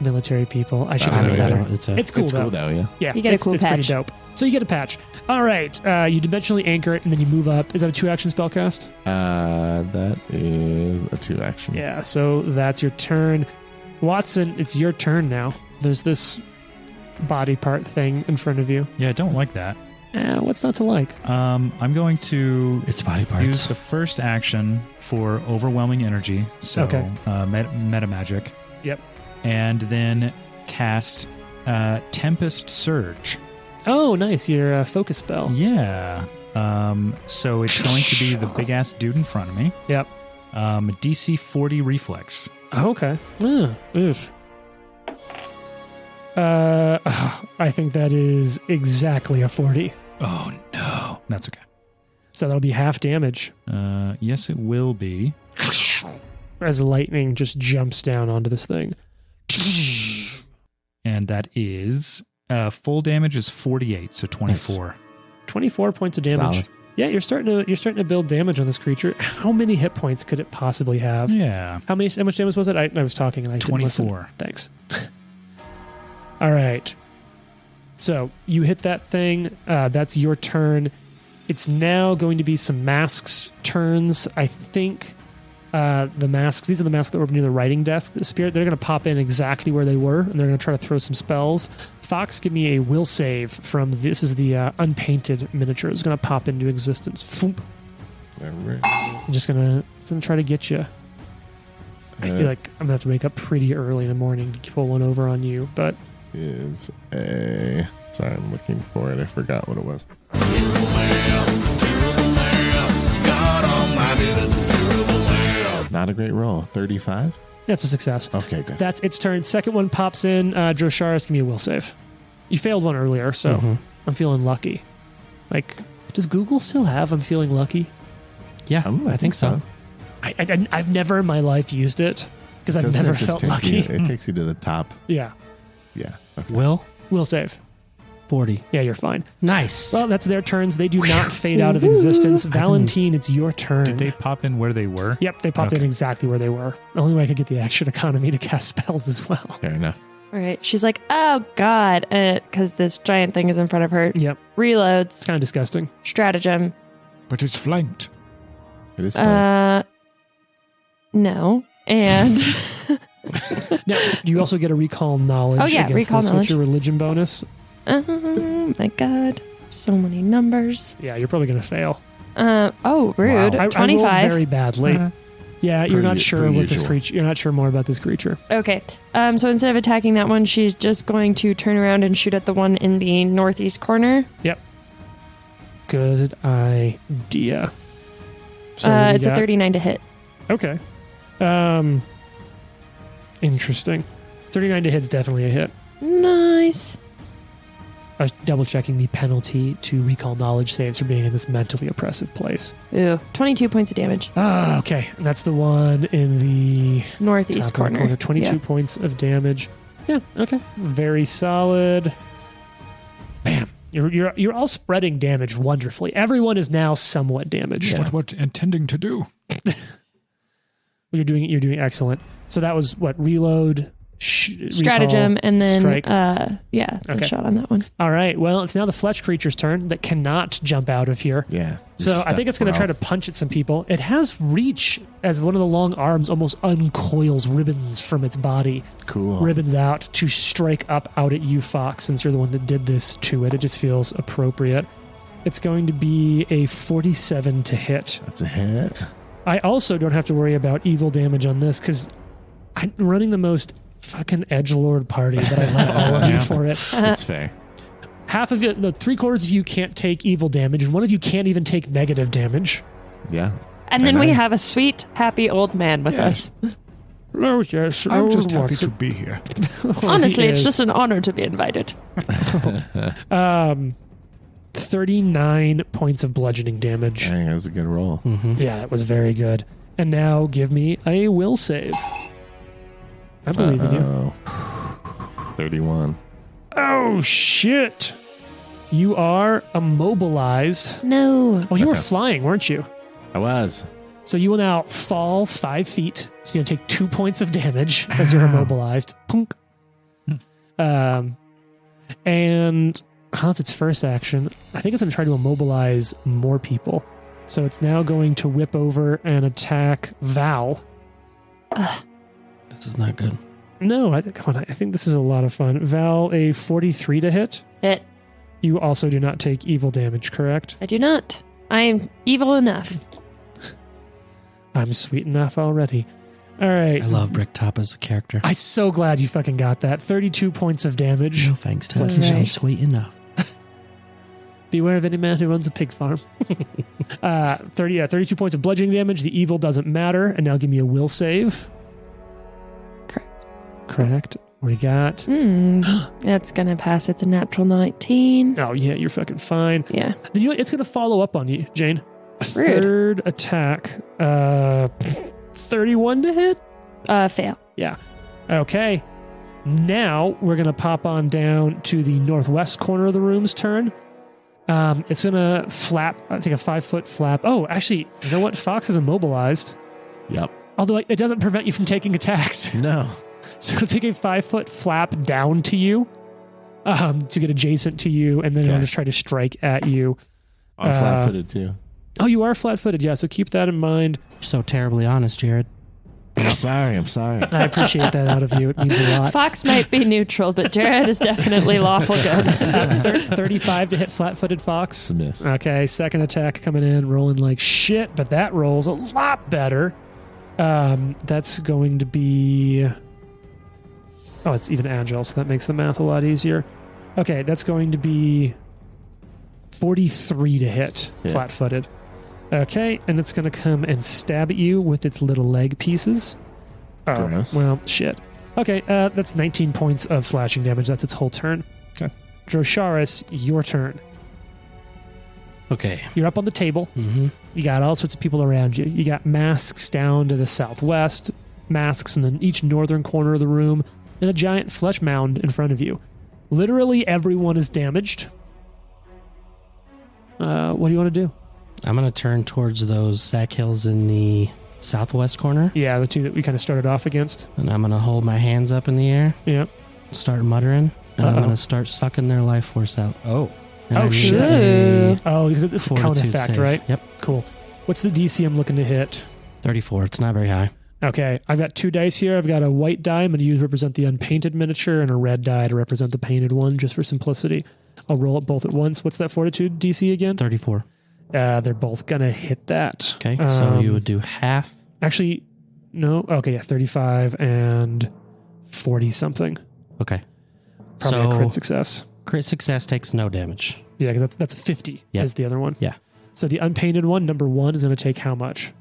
Military people. I should I know don't better. know. It's cool, It's though. cool, though, yeah. Yeah, You get a it's, cool it's pretty patch. dope. So you get a patch. All right. You dimensionally anchor it, and then you move up. Is that a 2-action spell cast? That is a 2-action. Yeah, so that's your turn. Watson, it's your turn now. There's this body part thing in front of you. Yeah, I don't like that. What's not to like? I'm going to It's body use parts. the first action for overwhelming energy. So Okay. meta magic. Yep. And then cast Tempest Surge. Oh, nice. Your focus spell. Yeah. So it's going to be the big ass dude in front of me. Yep. DC 40 reflex. Okay. Oof. I think that is exactly a 40. Oh no, that's okay. So that'll be half damage Yes, it will be. as lightning just jumps down onto this thing. And that is full damage is 48, so 24. 24 points of damage. Solid. Yeah, you're starting to build damage on this creature. How many hit points could it possibly have? Yeah. How much damage was it? I was talking and I didn't listen. 24. Thanks. All right. So you hit that thing. That's your turn. It's now going to be some masks' turns. I think the masks, these are the masks that were near the writing desk. The spirit, they're going to pop in exactly where they were, and they're going to try to throw some spells. Fox, give me a will save from this is the unpainted miniature. It's going to pop into existence. Foomp. All right. I'm just going to try to get you. I feel like I'm going to have to wake up pretty early in the morning to pull one over on you, but Is a... Sorry, I'm looking for it. I forgot what it was. Not a great roll. 35? that's a success. Okay, good. That's its turn. Second one pops in. Drosharis, give me a will save. You failed one earlier, so Mhm. I'm feeling lucky. Like, does Google still have I'm feeling lucky? Yeah, I think so. I've never in my life used it because I've Doesn't never it just felt take lucky. you- it takes you to the top. Yeah. Yeah. Okay. Will Will save. 40. Yeah, you're fine. Nice. Well, that's their turns. They do not fade out of existence. Valentine, it's your turn. Did they pop in where they were? Yep, they popped in Okay. exactly where they were. The only way I could get the action economy to cast spells as well. Fair enough. All right. She's like, oh, God. Because this giant thing is in front of her. Yep, Reloads. it's kind of disgusting. Stratagem. But it's flanked. It is fun. No. And Now, you also get a recall knowledge. Oh, yeah, against recall this, knowledge. What's your religion bonus? oh my God. So many numbers. Yeah, you're probably going to fail. Oh, rude. I rolled 25. very badly. Yeah, you're Per not u- sure per what this usual. creature. You're not sure more about this creature. Okay. So instead of attacking that one, she's just going to turn around and shoot at the one in the northeast corner. Good idea. So what do you It's a got? 39 to hit. Okay. Interesting. 39 to hit's definitely a hit. Nice. I was double checking the penalty to recall knowledge saves for being in this mentally oppressive place. Ooh, 22 points of damage. Ah, okay. And that's the one in the Northeast top right corner. 22 points of damage. Yeah, okay. Very solid. Bam. You're all spreading damage wonderfully. Everyone is now somewhat damaged. What we're intending to do. You're doing excellent. So that was what? Reload, Stratagem, recall, and then strike. the Okay. shot on that one. All right. Well, it's now the flesh creature's turn that cannot jump out of here. Yeah. So I think it's going to try to punch at some people. It has reach as one of the long arms almost uncoils ribbons from its body. Cool. Ribbons out to strike up out at you, Fox, since you're the one that did this to it. It just feels appropriate. It's going to be a 47 to hit. That's a hit. I also don't have to worry about evil damage on this because I'm running the most fucking edgelord party, but I love all of you for it. That's fair. Half of it, the 3/4 of you can't take evil damage, and one of you can't even take negative damage. Yeah. And then we have a sweet, happy old man with us. Oh, yes. I'm just happy to be here. Honestly, it's Yes. just an honor to be invited. 39 points of bludgeoning damage. Dang, that was a good roll. Yeah, that was very good. And now give me a will save. I believe in you. 31. Oh, shit. You are immobilized. No. Well, you were flying, weren't you? I was. So you will now fall 5 feet. So you're going to take 2 points of damage as you're immobilized. Punk. And that's its first action. I think it's going to try to immobilize more people. So it's now going to whip over and attack Val. This is not good. No, come on. I think this is a lot of fun. Val, a 43 to hit. Hit. You also do not take evil damage, correct? I do not. I am evil enough. I'm sweet enough already. All right. I love Bricktop as a character. I'm so glad you fucking got that. 32 points of damage. No thanks, Tuck. All He's right. sweet enough. Beware of any man who runs a pig farm. 32 points of bludgeoning damage. The evil doesn't matter. And now give me a will save. Correct. We got... That's going to pass. It's a natural 19. Oh, yeah, you're fucking fine. Yeah. Then you know what? It's going to follow up on you, Jane. Rude. Third attack. 31 to hit? Fail. Yeah. Okay. Now we're going to pop on down to the northwest corner of the room's turn. It's going to take a 5-foot flap. Oh, actually, you know what? Fox is immobilized. Yep. Although it doesn't prevent you from taking attacks. No. So it'll take a 5-foot flap down to you to get adjacent to you, and then it'll just try to strike at you. I'm flat-footed too. Oh, you are flat-footed, yeah, so keep that in mind. You're so terribly honest, Jared. I'm sorry. I appreciate that out of you. It means a lot. Fox might be neutral, but Jared is definitely lawful good. 35 to hit flat-footed Fox. It's a miss. Okay, second attack coming in, rolling like shit, but that rolls a lot better. That's going to be... Oh, it's even agile, so that makes the math a lot easier. Okay, that's going to be 43 to hit, flat-footed. Okay, and it's going to come and stab at you with its little leg pieces. Oh, Gross. well, shit. Okay, that's 19 points of slashing damage. That's its whole turn. Okay. Drosharis, your turn. Okay. You're up on the table. Mm-hmm. You got all sorts of people around you. You got masks down to the southwest, masks in each northern corner of the room, and a giant flesh mound in front of you. Literally everyone is damaged. What do you want to do? I'm going to turn towards those Sakhils in the southwest corner, Yeah, the two that we kind of started off against. and I'm going to hold my hands up in the air, Yeah. start muttering, and I'm Uh-oh. going to start sucking their life force out. Oh. And Oh, I need shit. a Oh, because it's a cone fortitude effect, save. right? Yep. Cool. What's the DC I'm looking to hit? 34. It's not very high. Okay, I've got 2 dice here. I've got a white die I'm going to use to represent the unpainted miniature and a red die to represent the painted one, just for simplicity. I'll roll it both at once. What's that fortitude DC again? 34. They're both going to hit that. Okay. So you would do half. Actually, no. Okay, yeah, 35 and 40 something. Okay. Probably a So- crit success. Crit success takes no damage. Yeah, because that's a 50 Yeah. as the other one. Yeah. So the unpainted one, number 1, is going to take how much?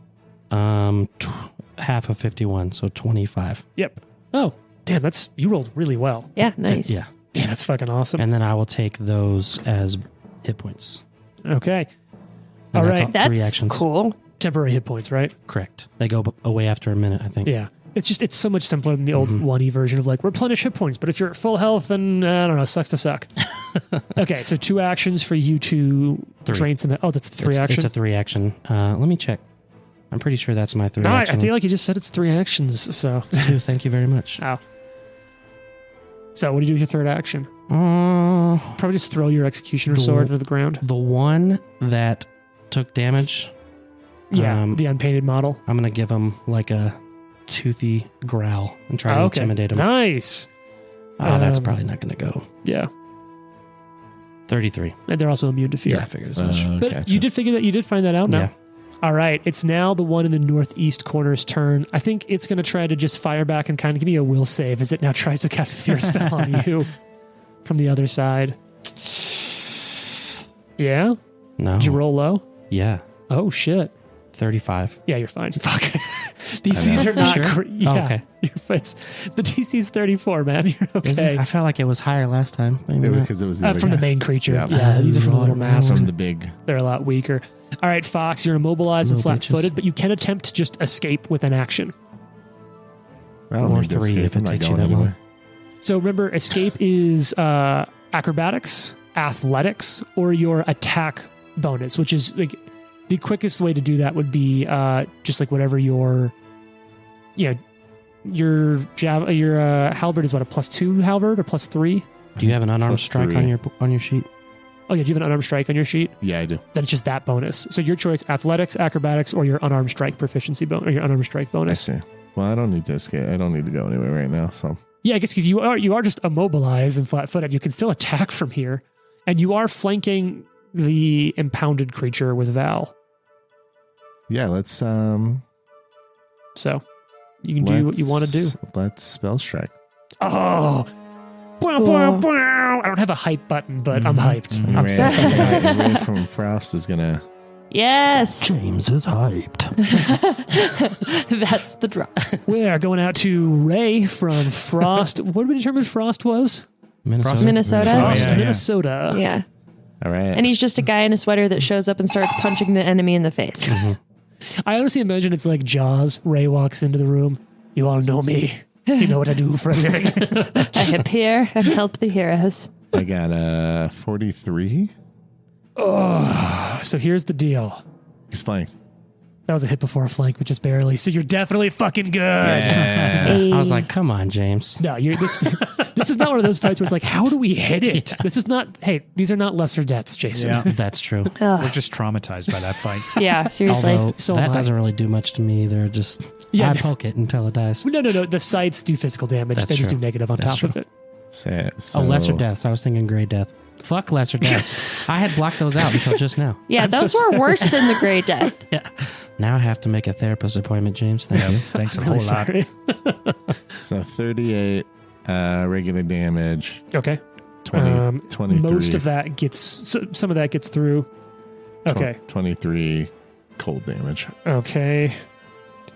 Half of 51, so 25. Yep. Oh, Damn, you rolled really well. Yeah, nice. Yeah. Yeah, that's fucking awesome. And then I will take those as hit points. Okay. And All that's right. all- 3 That's actions. cool. Temporary hit points, right? Correct. They go away after a minute, I think. Yeah. It's so much simpler than the old 1E version of like replenish hit points. But if you're at full health, then I don't know, sucks to suck. Okay, so 2 actions for you to 3. drain some. Oh, that's 3 action. It's a 3 action. Let me check. I'm pretty sure that's my 3 No, I action. feel like you just said it's 3 actions. So, It's 2. Thank you very much. ow. So, what do you do with your third action? Probably just throw your executioner The- sword into the ground. The one that took damage, Yeah, the unpainted model. I'm going to give him like a toothy growl and try to Okay, intimidate him. nice. That's Um, probably not going to go. Yeah, 33. and they're also immune to fear. Yeah, I figured as much. But Gotcha. you did find that out now. Yeah. All right, it's now the one in the northeast corner's turn. I think it's going to try to just fire back and kind of give me a will save as it now tries to cast a fear spell on you from the other side. Yeah? No. Did you roll low? Yeah. Oh, shit. 35. Yeah, you're fine. Fuck. DCs are not... Sure? yeah, Oh, okay. The DC's 34, man. You're Is it? okay. I felt like it was higher last time. Maybe not. Because it was the other From the guy. main creature. Yeah. Yeah, these are from the little masks. From the big. They're a lot weaker. All right, Fox, you're immobilized and Little flat-footed, but you can attempt to just escape with an action. I don't Or need to 3 escape. if it I'm not takes you going that long. anywhere. So remember, escape is acrobatics, athletics, or your attack bonus, which is like the quickest way to do that would be just like whatever your halberd is what, a +2 halberd or +3? Do you have an unarmed Plus strike 3. on your sheet? Oh yeah, do you have an unarmed strike on your sheet? Yeah, I do. Then it's just that bonus. So your choice: athletics, acrobatics, or your unarmed strike proficiency bonus, or your unarmed strike I bonus. see. Well, I don't need to escape. I don't need to go anywhere right now. So Yeah, I guess because you are just immobilized and flat-footed. You can still attack from here, and you are flanking the impounded creature with Val. yeah, let's So you can do what you want to do. Let's spell strike. Oh, I don't have a hype button, but I'm hyped. I'm so fucking hyped. Ray from Frost is gonna. Yes. James is hyped. That's the drop. We are going out to Ray from Frost. What did we determine Frost was? Minnesota. Minnesota. Frost, yeah. Minnesota. Yeah. All right. And he's just a guy in a sweater that shows up and starts punching the enemy in the face. I honestly imagine it's like Jaws. Ray walks into the room. You all know me. You know what I do for a living. I appear and help the heroes. I got a 43. So here's the deal. He's flying. That was a hit before a flank, but just barely. So you're definitely fucking good. I was like, come on, James. No, this is not one of those fights where it's like, how do we hit it? This is not, hey, these are not lesser deaths, Jason. Yeah, That's true. we're just traumatized by that fight. Yeah, seriously. Although So that am I. doesn't really do much to me either. Just Yeah, I no. poke it until it dies. No. The sights do physical damage. That's They just true. do negative on That's top of true. it. So, lesser deaths. I was thinking gray death. Fuck lesser deaths. I had blocked those out until just now. Yeah, I'm so those were sorry. worse than the gray death. Yeah. Now I have to make a therapist appointment, James. Thank you. Thanks a Really whole lot. sorry. So 38 regular damage. Okay. 23. Most of that gets, some of that gets through. Okay. 23 cold damage. Okay.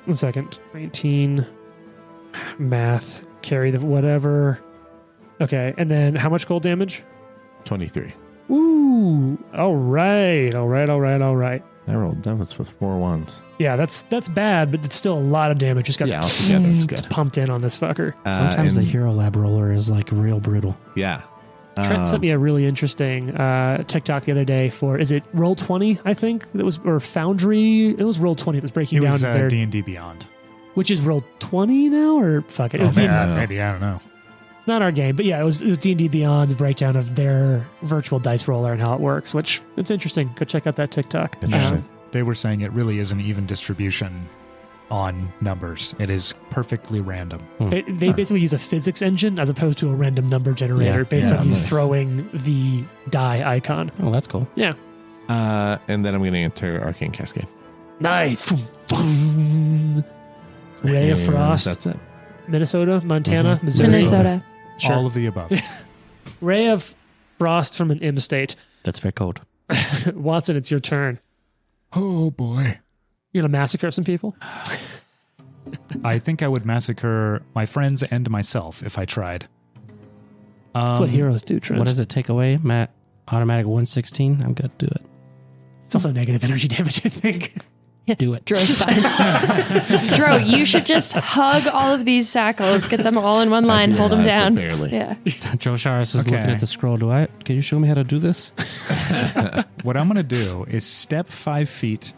1 second. 19. Math. Carry the whatever. Okay. And then how much cold damage? 23. Ooh. All right. That was with 4 ones. Yeah, that's bad, but it's still a lot of damage. Just got Yeah, altogether it's good. pumped in on this fucker. Sometimes the and- Hero Lab roller is like real brutal. Yeah. Trent sent me a really interesting TikTok the other day for, is it Roll20, I think? That was, or Foundry. It was Roll20 that was breaking It down was their, D&D Beyond. which is Roll20 now, or fuck it. It was Oh, D&D, maybe, I don't know. not our game, but yeah, it was D&D Beyond's breakdown of their virtual dice roller and how it works, which it's interesting. Go check out that TikTok. Interesting. They were saying it really is an even distribution on numbers. It is perfectly random. They basically use a physics engine as opposed to a random number generator based on you nice. throwing the die icon. Oh, that's cool. Yeah. And then I'm going to enter Arcane Cascade. Nice. Ray of And Frost. That's it. Minnesota, Montana, Mm-hmm. Missouri. Minnesota. Sure. All of the above. Ray of Frost from an M state. That's very cold. Watson, it's your turn. Oh boy. You're going to massacre some people? I think I would massacre my friends and myself if I tried. That's what heroes do, Trent. What does it take away? Matt, automatic 116? I'm good. Do it. It's also negative energy damage, I think. Do it. Dro's fine. Dro, you should just hug all of these Sakhils, get them all in one line, hold them down. Barely. Yeah. Joe Sharis is Okay. looking at the scroll. Can you show me how to do this? What I'm going to do is step 5 feet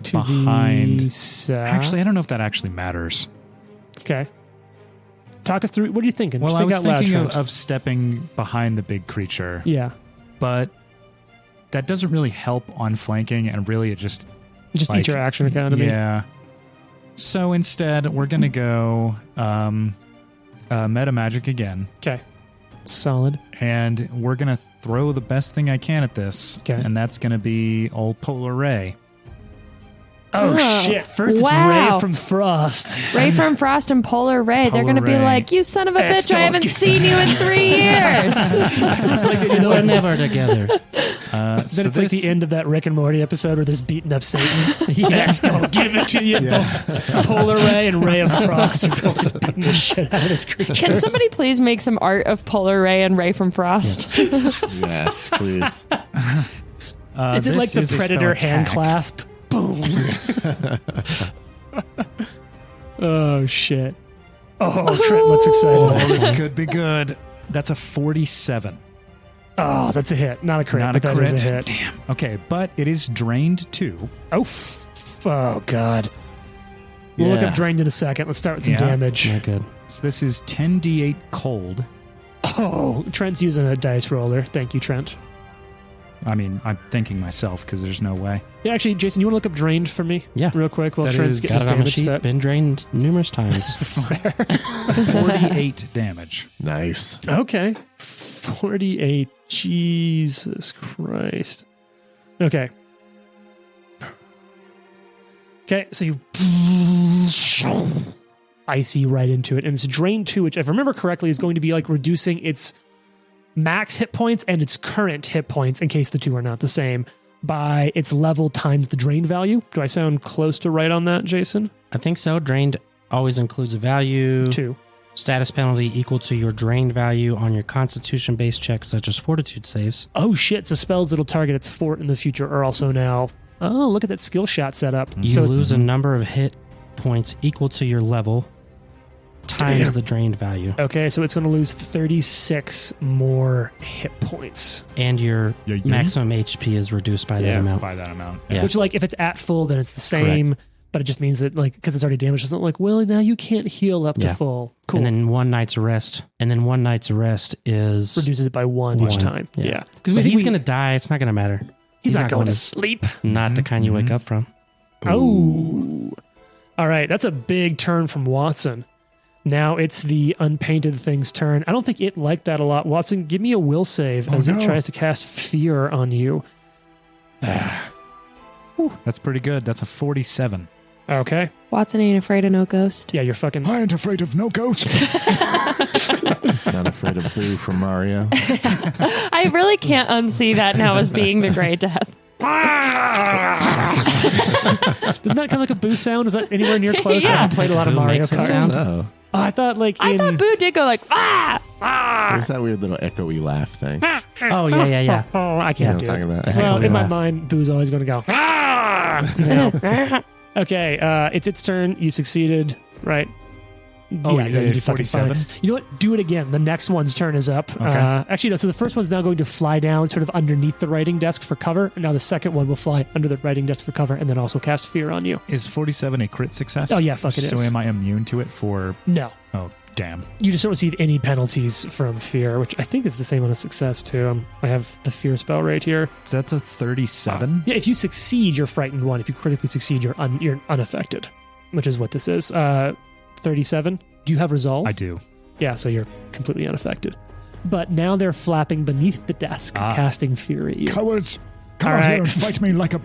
To behind. the south. Actually, I don't know if that actually matters. Okay. Talk us through. What are you thinking? Well, Just I think was out loud, thinking Trent. of stepping behind the big creature, Yeah. but that doesn't really help on flanking, and really it just Just eat your action economy. Yeah. So instead, we're going to go meta magic again, Okay. Solid. and we're going to throw the best thing I can at this, Okay. and that's going to be old Polar Ray. Oh, Oh, shit. First wow. it's Ray from Frost. Ray from Frost and Polar Ray, they're Polar going to be Ray. like, you son of a Let's bitch, I go haven't get- seen you in 3 years. It's like, you know, We're then never together. So it's like this- the end of that Rick and Morty episode where there's beating up Satan. Yes, go give it to you. Both Polar Ray and Ray of Frost are both just beating the shit out of this creature. Can somebody please make some art of Polar Ray and Ray from Frost? Yes, please. Is it this like the is a spell Predator hand attack. clasp? Boom. Oh, shit. Oh, Trent looks Oh, excited. this could be good. That's a 47. Oh, that's a hit. Not a crit, Not but a that crit. is a hit. Damn. Okay, but it is drained too. Oh, oh God. We'll look Yeah. up drained in a second. Let's start with some Yeah. damage. Not good. So this is 10d8 cold. Oh, Trent's using a dice roller. Thank you, Trent. I mean, I'm thinking myself because there's no way. Yeah, actually, Jason, you want to look up drained for me? Yeah. Real quick while That Trent's is- getting his Got it on the damage sheet. set. Been drained numerous times. 48 damage. Nice. Okay. 48. Jesus Christ. Okay. Okay, so you icy right into it, and it's drained 2, which if I remember correctly is going to be like reducing its max hit points and its current hit points, in case the two are not the same, by its level times the drained value. Do I sound close to right on that, Jason? I think so. Drained always includes a value. 2. Status penalty equal to your drained value on your constitution-based checks, such as fortitude saves. Oh shit, so spells that'll target its fort in the future are also now... Oh, look at that skill shot setup. You So it's- lose a number of hit points equal to your level times Damn. the drained value. Okay, so it's going to lose 36 more hit points. And your Yeah, yeah. maximum HP is reduced by that amount. By that amount. Yeah. Which, like, if it's at full, then it's the same. But it just means that, like, because it's already damaged, it's not like, well, now you can't heal up to Yeah. full. Cool. And then one night's rest. And then one night's rest is... reduces it by 1 each One. time. Yeah. Yeah. But he's going to die. It's not going to matter. He's not going to to sleep. Not the kind you wake up from. Oh. All right. That's a big turn from Watson. Now it's the unpainted thing's turn. I don't think it liked that a lot. Watson, give me a will save as it tries to cast fear on you. That's pretty good. That's a 47. Okay. Watson ain't afraid of no ghost. Yeah, you're fucking... I ain't afraid of no ghost. He's not afraid of Boo from Mario. I really can't unsee that now as being the Grey Death. Doesn't that kind of like a boo sound? Is that anywhere near close? I Yeah. haven't played a lot of Boo Mario makes a Kart. sound? Oh, Oh, I thought like I in... thought Boo did go like, ah! there's that weird little echoey laugh thing. Oh, yeah. Oh, I You know can't what I'm do talking it. about? The heck Well, we in my laugh. mind, Boo's always going to go. "Ah!" No. Okay, it's its turn. You succeeded, right? Oh, yeah, you did did fucking 47? fine. You know what? Do it again. The next one's turn is up. Okay. Actually, no. So the first one's now going to fly down, sort of underneath the writing desk for cover, and now the second one will fly under the writing desk for cover, and then also cast fear on you. Is 47 a crit success? Oh, yeah, fuck it So is. am I immune to it for... No, Oh, damn. you just don't receive any penalties from fear, which I think is the same on a success too. I have the fear spell right here. So that's a 37? Yeah, if you succeed, you're frightened 1. If you critically succeed, you're unaffected, which is what this is. 37. Do you have resolve? I do. Yeah, so you're completely unaffected. But now they're flapping beneath the desk, casting fear at you. Cowards, come All out here right. and fight me like a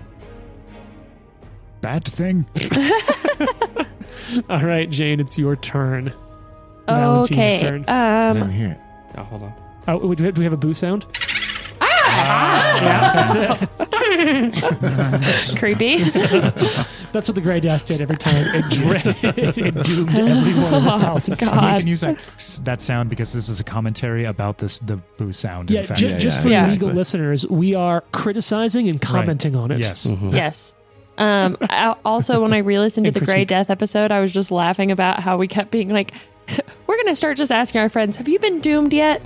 bad thing. All right, Jane, it's your turn. Valentine's Okay. turn. I didn't hear it. Oh, hold on. Oh, do we have a boo sound? Yeah, that's it. Creepy. That's what the Grey Death did every time. It doomed everyone in the house. God. We can use that sound because this is a commentary about the boo sound. Yeah, in fact. just for Yeah. legal listeners, we are criticizing and commenting on it. Yes. Yes. Also, when I re-listened to the Grey Death episode, I was just laughing about how we kept being like, we're going to start just asking our friends, have you been doomed yet?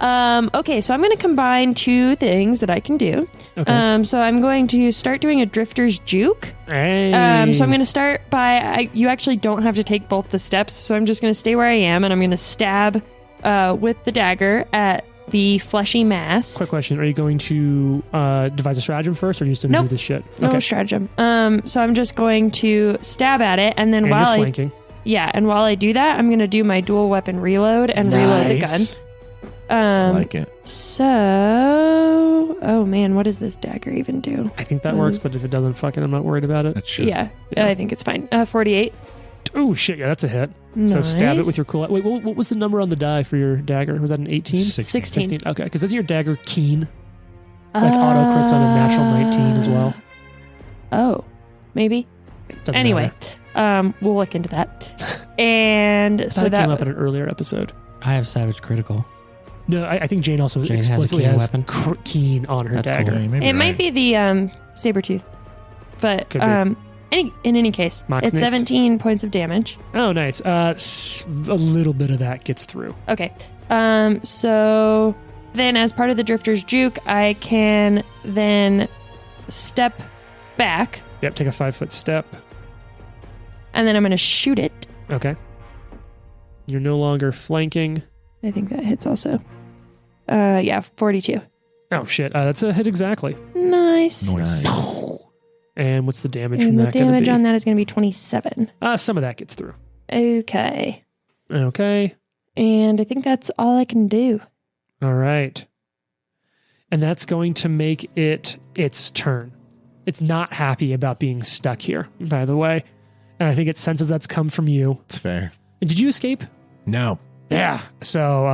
Okay, so I'm going to combine two things that I can do. Okay. So I'm going to start doing a Drifter's Juke. Hey. So I'm going to start by, you actually don't have to take both the steps, so I'm just going to stay where I am, and I'm going to stab with the dagger at the fleshy mass. Quick question. Are you going to devise a stratagem first, or are you just going to do this shit? No stratagem. So I'm just going to stab at it, and then And while you're flanking. and while I do that, I'm going to do my dual weapon reload and reload the gun. I like it. So, oh man, what does this dagger even do? I think that works, but if it doesn't, fucking, I'm not worried about it. That's true. Yeah, I think it's fine. 48. Oh, shit. Yeah, that's a hit. So stab it with your cool. Wait, what was the number on the die for your dagger? Was that an 18? 16. Okay, because isn't your dagger keen? Like auto crits on a natural 19 as well. Oh, maybe. Doesn't Anyway, matter. we'll look into that. And so That that came up in an earlier episode. I have Savage Critical. No, I think Jane also Jane has a explicitly keen has weapon? keen on her That's dagger. cool. You may be it might right. be the Sabertooth, but Could be. in any case, Mox it's next. 17 points of damage. Oh, nice. A little bit of that gets through. Okay. So then as part of the Drifter's Juke, I can then step back, Yep, take a 5-foot step. and then I'm going to shoot it. Okay. You're no longer flanking. I think that hits also. 42. Oh, shit. That's a hit exactly. Nice. Nice. And what's the damage And from the that going damage to on be? that is going to be 27. Some of that gets through. Okay. Okay. And I think that's all I can do. All right. And that's going to make it its turn. It's not happy about being stuck here, by the way. And I think it senses that's come from you. It's fair. Did you escape? No. Yeah. So,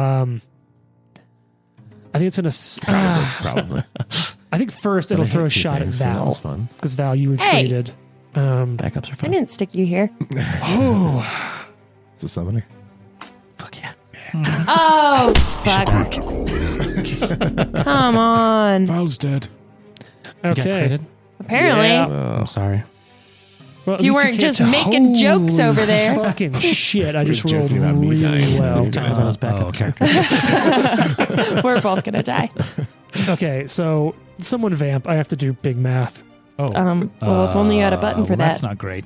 I think it's going to... Probably. I think first it'll But I throw a hate shot at things, so that Val. was fun. Because Val, you Hey. retreated. Backups are I fine. didn't stick you here. Oh. It's a summoner. Fuck yeah. Oh, fuck. Critical hit. Come on. Val's dead. You got Okay. critted? Apparently. Yeah. I'm sorry. Well, at You least weren't can't just tell- making jokes Holy over there. Fucking shit. I just We're rolled joking about me really dying. well. Talking about his backup character. We're both going to die. Okay, so someone vamp. I have to do big math. Oh. Well, if only you had a button for that. That's not great.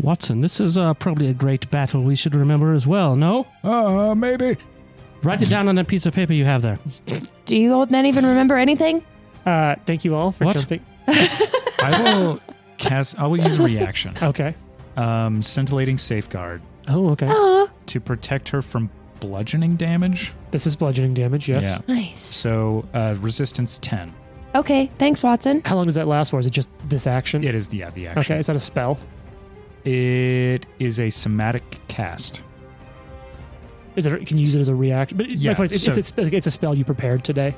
Watson, this is probably a great battle we should remember as well, no? Maybe. Write it down on a piece of paper you have there. Do you old men even remember anything? Thank you all for What? jumping. I will use a reaction. Okay. Scintillating Safeguard Oh, okay. Oh, to protect her from bludgeoning damage. This is bludgeoning damage, yes. Yeah. nice. So resistance 10. Okay, thanks, Watson. How long does that last for? Is it just this action? It is the action. Okay, is that a spell? It is a somatic cast. Is it? Can you use it as a reaction? But Yeah, my point is, so- it's a spell you prepared today.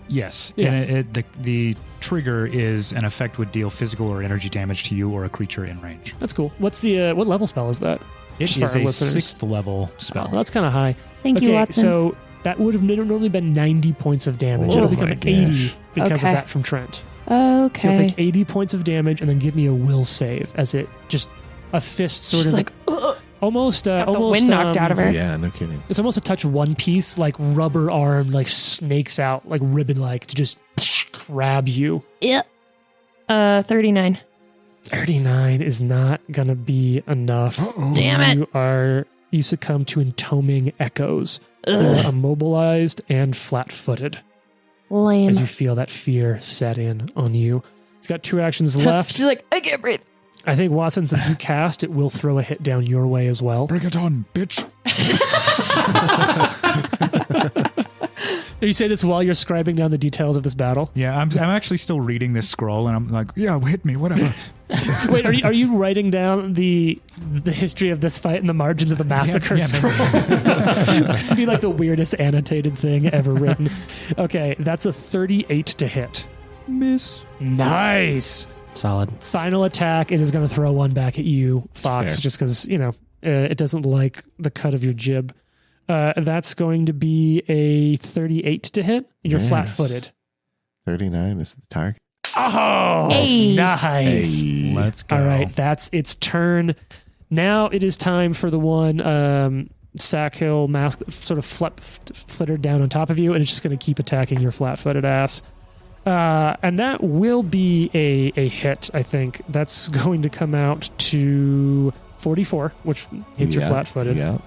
Yes, Yeah. and the trigger is an effect would deal physical or energy damage to you or a creature in range. That's cool. What's the what level spell is that? It Just for is our a listeners. 6th level spell. Oh, that's kind of high. Thank you, Watson. So that would have normally been 90 points of damage. Oh It'll my become gosh. 80 because Okay. of that from Trent. Okay. So you'll take 80 points of damage and then give me a will save as it just a fist sort Just of like, ugh. almost Got the almost wind knocked out of her. Yeah, no kidding. It's almost a touch One Piece, like rubber arm, like snakes out, like ribbon like to just grab you. Yeah. 39. 39 is not gonna be enough. Damn it. You succumb to entombing echoes. You're immobilized and flat-footed Lame. as you feel that fear set in on you. It's got 2 actions left. She's like, I can't breathe. I think, Watson, since you cast, it will throw a hit down your way as well. Bring it on, bitch. You say this while you're scribing down the details of this battle. Yeah, I'm actually still reading this scroll, and I'm like, yeah, hit me, whatever. Wait, are you writing down the history of this fight in the margins of the massacre scroll? It's gonna be like the weirdest annotated thing ever written. Okay, that's a 38 to hit. Miss. Nice. Solid. Final attack. It is going to throw one back at you, Fox, Fair. just because it doesn't like the cut of your jib. That's going to be a 38 to hit. And you're Yes. flat-footed. 39 is the target. Oh, Hey. nice. Hey. Let's go. All right, that's its turn. Now it is time for the one Sakhil mask sort of flittered down on top of you, and it's just going to keep attacking your flat-footed ass. And that will be a hit, I think. That's going to come out to 44, which hits your flat-footed. Yeah.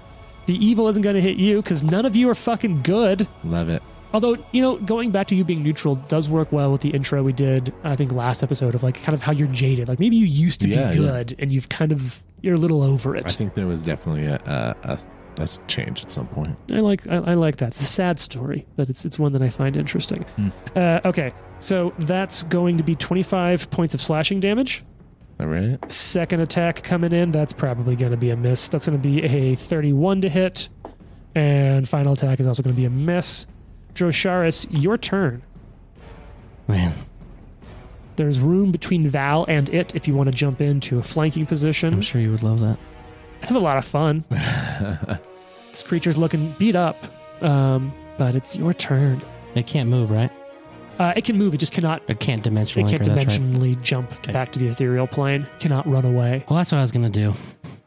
The evil isn't going to hit you because none of you are fucking good. Love it. Although, going back to you being neutral does work well with the intro we did, I think, last episode of like kind of how you're jaded. Like maybe you used to be good and you're a little over it. I think there was definitely a change at some point. I like that. It's a sad story, but it's one that I find interesting. Okay, so that's going to be 25 points of slashing damage. All right. Second attack coming in, that's probably going to be a miss. That's going to be a 31 to hit. And final attack is also going to be a miss. Drosharis, your turn. Man. There's room between Val and it if you want to jump into a flanking position. I'm sure you would love that. I have a lot of fun. This creature's looking beat up, but it's your turn. It can't move, right? It can move. It just cannot. It can't dimensionally. It can't that's right. dimensionally jump Okay. back to the ethereal plane. Cannot run away. Well, that's what I was gonna do.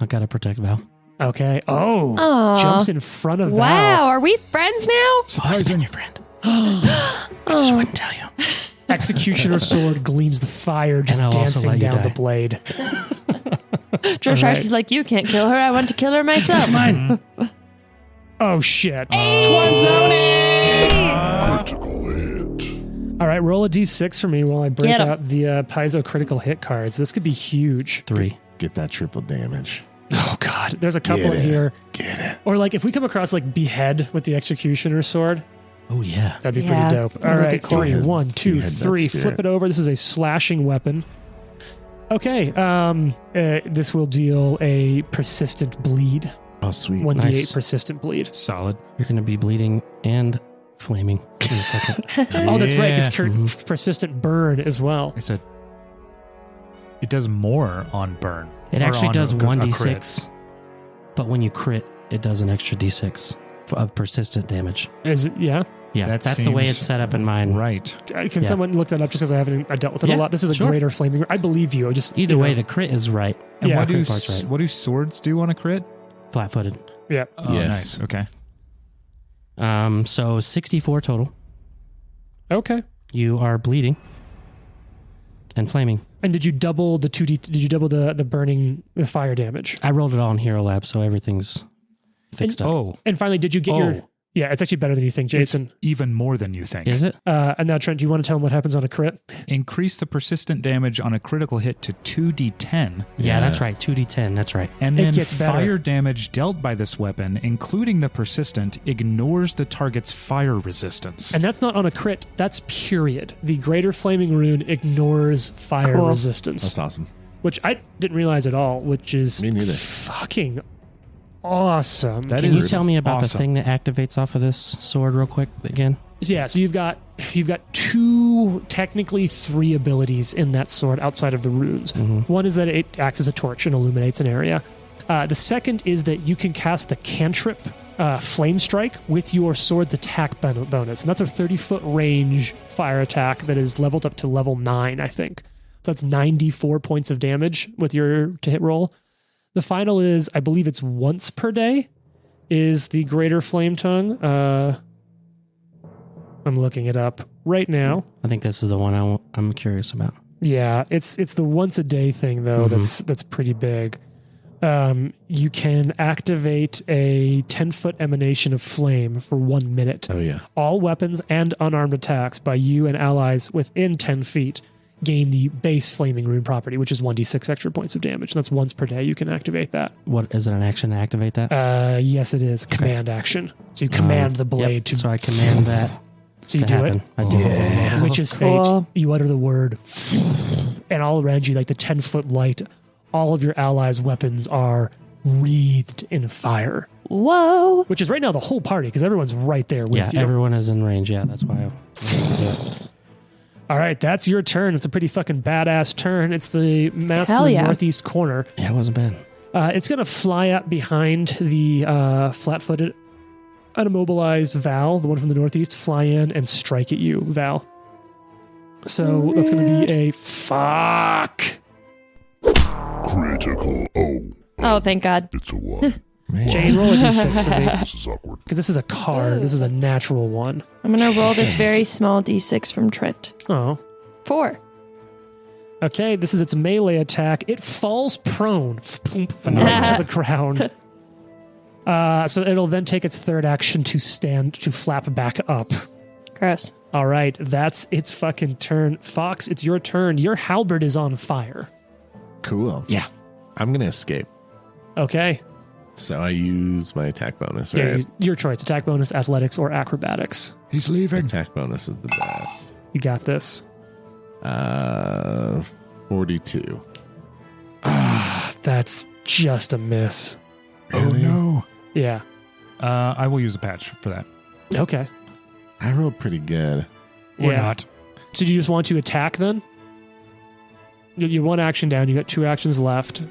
I gotta protect Val. Okay. Oh, Aw. jumps in front of Val. Wow, are we friends now? I've been your friend. I just wouldn't tell you. Executioner sword gleams the fire, just And I'll also dancing let you down the die. blade. Drosharis right. is like, you can't kill her. I want to kill her myself. Mine. Oh shit! Critical hit. All right, roll a d6 for me while I break Get 'em. out the Paizo critical hit cards. This could be huge. 3. Get that triple damage. Oh god, there's a couple Get in it. here. Get it. Or like if we come across like behead with the executioner sword, Oh yeah. that'd be Yeah, pretty dope. that All would be right, cool. three, Behead- 1, 2, behead that 3. spirit. Flip it over. This is a slashing weapon. Okay, this will deal a persistent bleed. Oh, sweet. 1d8 Nice. persistent bleed. Solid. You're gonna be bleeding and flaming in a second. Oh, that's right. It's Mhm. persistent burn as well. I said it does more on burn. It Or actually on does a crit. 1d6, but when you crit, it does an extra d6 of persistent damage. Is it? Yeah. Yeah, That that's the way seems it's set up in mine. Right. Can Yeah. someone look that up just because I dealt with it a Yeah, lot? This is a sure. greater flaming. I believe you. Just Either you way, know. the crit is right. And Yeah, what do crit part's right. what do swords do on a crit? Flat-footed. Yeah. Oh, Yes. nice. Okay. So 64 total. Okay. You are bleeding and flaming. And did you double the 2d? Did you double the burning, the fire damage? I rolled it all in Hero Lab, so everything's fixed up. Oh, And finally, did you get your? Yeah, it's actually better than you think, Jason. even more than you think. Is it? And now, Trent, do you want to tell him what happens on a crit? Increase the persistent damage on a critical hit to 2d10. Yeah, that's right. 2d10. That's right. And It then gets better. fire damage dealt by this weapon, including the persistent, ignores the target's fire resistance. And that's not on a crit. That's period. The greater flaming rune ignores fire Cool. resistance, That's awesome. which I didn't realize at all. Which is Me neither. fucking awesome. That Can you is tell me about awesome. the thing that activates off of this sword real quick again? Yeah, so you've got 2, technically 3 abilities in that sword outside of the runes. One is that it acts as a torch and illuminates an area. The second is that you can cast the cantrip Flame Strike with your sword's attack bonus, and that's a 30-foot range fire attack that is leveled up to level 9, I think. So that's 94 points of damage with your to hit roll. The final is, I believe it's once per day, is the Greater Flame Tongue. I'm looking it up right now. I think this is the one I'm curious about. Yeah, it's the once a day thing though. That's pretty big. You can activate a 10-foot emanation of flame for 1 minute. Oh, yeah. All weapons and unarmed attacks by you and allies within 10 feet gain the base flaming rune property, which is 1d6 extra points of damage. That's once per day you can activate that. What is it, an action to activate that? Yes, it is. Command action. So you command the blade Yep, to... So I command that So you to do happen. it. I do it. Which is Cool. fate. You utter the word, and all around you, like the 10-foot light, all of your allies' weapons are wreathed in fire. Whoa. Which is right now the whole party because everyone's right there with Yeah, you. everyone is in range. Yeah, that's why I do it. All right, that's your turn. It's a pretty fucking badass turn. It's the Masques Hell in the yeah. northeast corner. Yeah, it wasn't bad. It's going to fly up behind the flat-footed, unimmobilized Val, the one from the northeast, fly in and strike at you, Val. So that's going to be a fuck. Critical. Oh, Oh, thank God. it's a 1. Man. Jane, roll a d6 for me. This is awkward. Because this is a card. This is a natural one. I'm going to roll this very small d6 from Trent. Oh. 4. Okay, this is its melee attack. It falls prone to the ground. So it'll then take its third action to flap back up. Gross. All right, that's its fucking turn. Fox, it's your turn. Your halberd is on fire. Cool. Yeah. I'm going to escape. Okay. So I use my attack bonus, Yeah, right? your choice. Attack bonus, athletics, or acrobatics. He's leaving. Attack bonus is the best. You got this. 42. That's just a miss. Oh no. Yeah. I will use a patch for that. Okay. I rolled pretty good. Or Yeah. not. So do you just want to attack then? You're one action down. You got 2 actions left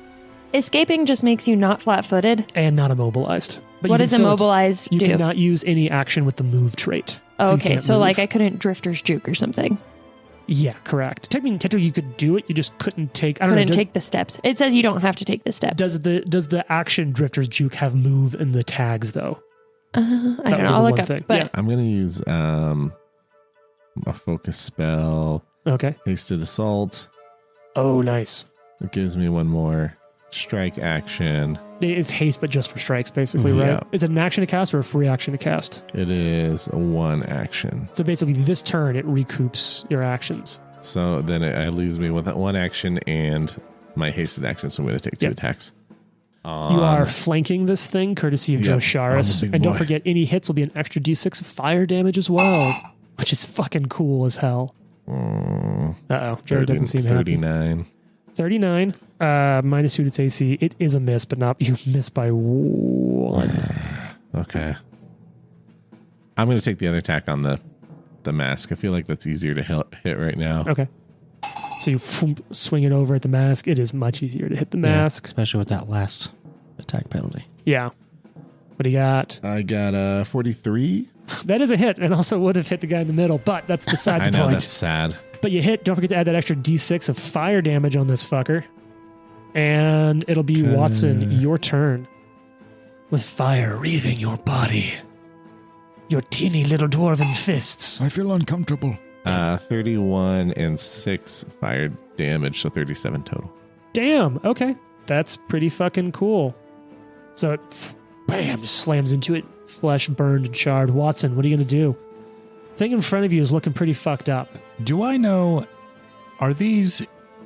Escaping just makes you not flat-footed. and not immobilized. But What you can does still immobilize You do? cannot use any action with the move trait. Oh, you okay, can't so move. like I couldn't drifter's juke or something. Yeah, correct. Technically, you could do it. You just couldn't take. I don't Couldn't know. take the steps. It says you don't have to take the steps. Does the action Drifter's Juke have move in the tags though? I don't would be know. the I'll look one up. thing. But Yeah. I'm going to use a focus spell, Okay. hasted assault. Oh, nice. It gives me one more strike action. It's haste, but just for strikes, basically, right? Yeah. Is it an action to cast or a free action to cast? It is a 1 action. So basically, this turn it recoups your actions. So then it leaves me with that 1 action and my hasted action. So I'm going to take 2 Yep. attacks. You are flanking this thing, courtesy of Yep, Joe I'm Sharis. the big And don't boy. forget, any hits will be an extra d6 of fire damage as well, which is fucking cool as hell. Uh-oh. Joe doesn't seem happy. 39. 39, minus 2 to its AC. It is a miss, but not you miss by 1. Okay. I'm going to take the other attack on the mask. I feel like that's easier to hit right now. Okay. So you swing it over at the mask. It is much easier to hit the Yeah, mask. especially with that last attack penalty. Yeah. What do you got? I got 43. That is a hit, and also would have hit the guy in the middle, but that's beside I the know, point. that's sad. But you hit. Don't forget to add that extra d6 of fire damage on this fucker. And it'll be Watson, your turn. With fire wreathing your body. Your teeny little dwarven fists. I feel uncomfortable. 31 and 6 fire damage, so 37 total. Damn. Okay. That's pretty fucking cool. So it, bam, just slams into it. Flesh burned and charred. Watson, what are you going to do? Thing in front of you is looking pretty fucked up. Do I know? Are these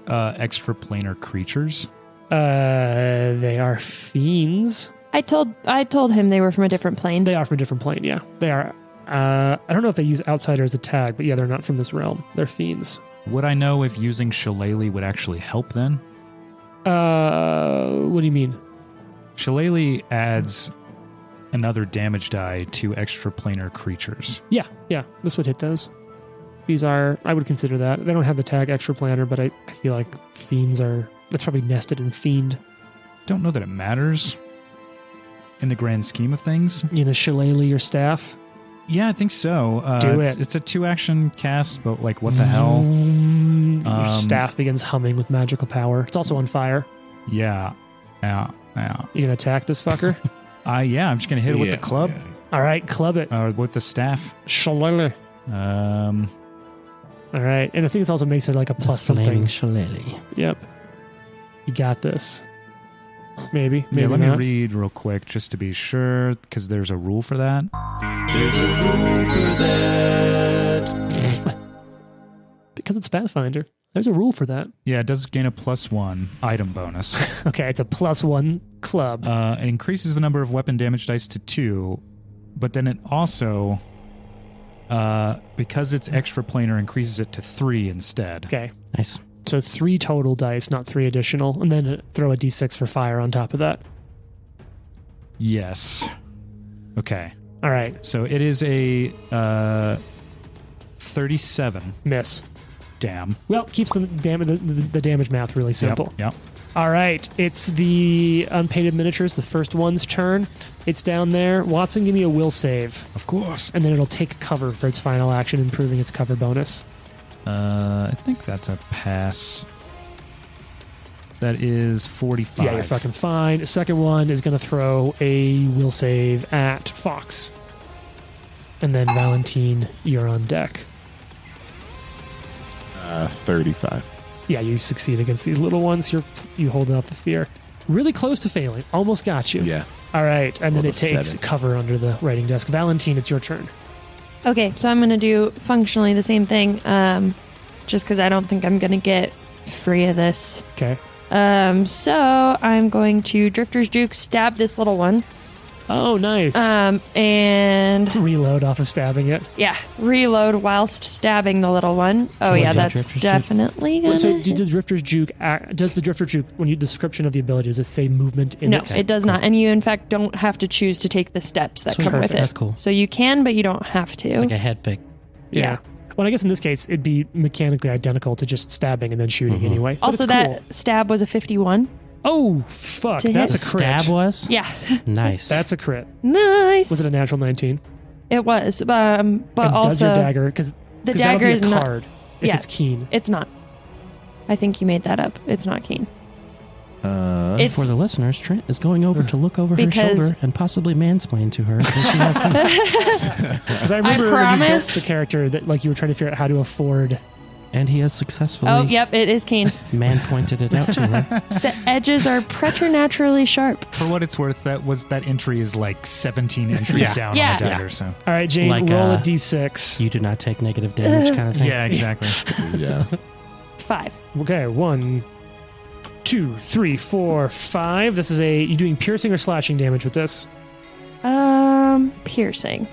extraplanar creatures? They are fiends. I told him they were from a different plane. They are from a different plane, yeah. They are. I don't know if they use outsider as a tag, but yeah, they're not from this realm. They're fiends. Would I know if using Shillelagh would actually help then? What do you mean? Shillelagh adds another damage die to extraplanar creatures. Yeah, this would hit those. These are, I would consider that. They don't have the tag extra planner, but I feel like fiends are, that's probably nested in fiend. Don't know that it matters in the grand scheme of things. You know, shillelagh your staff. Yeah, I think so. Do it's, it. It's a 2-action cast, but like, what the hell? Your staff begins humming with magical power. It's also on fire. Yeah. You gonna attack this fucker? Yeah, I'm just gonna hit it with the club yeah. All right, club it. or with the staff. Shillelagh. All right, and I think it also makes it like a plus Flaming something. shillelagh. Yep. You got this. Maybe Yeah, let me not. read real quick just to be sure, because there's a rule for that. Because it's Pathfinder. There's a rule for that. Yeah, it does gain a +1 item bonus. Okay, it's a +1 club. It increases the number of weapon damage dice to 2, but then it also Because it's extra planar, increases it to 3 instead. Okay. Nice. So 3 total dice, not 3 additional, and then throw a d6 for fire on top of that. Yes. Okay. All right. So it is a 37. Miss. Damn. Well, keeps the damage math really simple. Yep. All right. It's the unpainted miniatures, the first one's turn. It's down there. Watson, give me a will save. Of course. And then it'll take cover for its final action, improving its cover bonus. I think that's a pass. That is 45. Yeah, you're fucking fine. The second one is going to throw a will save at Fox. And then Valentine, you're on deck. 35. Yeah, you succeed against these little ones. You hold off the fear. Really close to failing. Almost got you. Yeah. All right, and then Well, it takes 7. cover under the writing desk. Valentine, it's your turn. Okay, so I'm going to do functionally the same thing, just because I don't think I'm going to get free of this. Okay. So I'm going to Drifter's Juke stab this little one. Oh, nice. And Reload off of stabbing it. yeah, reload whilst stabbing the little one. Oh What's yeah, that, that's Drifter's Juke? definitely gonna. So, do the Drifter's Juke does the Drifter's Juke, when you description of the ability, does it say movement in No, it? it does not. And you, in fact, don't have to choose to take the steps that Sweet, come with perfect. it. That's cool. So you can, but you don't have to. It's like a head pick. Yeah. Well, I guess in this case, it'd be mechanically identical to just stabbing and then shooting anyway. But Also, it's that cool. stab was a 51. Oh, fuck. To That's hit. a crit. Stab was? Yeah. Nice. That's a crit. Nice. Was it a natural 19? It was. But And also, does your dagger, because the dagger is not. card if yeah. it's keen. It's not. I think you made that up. It's not keen. It's For the listeners, Trent is going over to look over her Because- shoulder and possibly mansplain to her. Because she has Because I remember when you promise. built the character that like you were trying to figure out how to afford. and he has successfully Oh, yep, it is keen. man pointed it out to her. The edges are preternaturally sharp. For what it's worth, that entry is like 17 entries Yeah. down Yeah. on the dagger. So All right, Jane, Like, roll a d6. You do not take negative damage kind of thing. yeah, exactly. Yeah. 5. Okay, 1, 2, 3, 4, 5. This is you doing piercing or slashing damage with this? Piercing.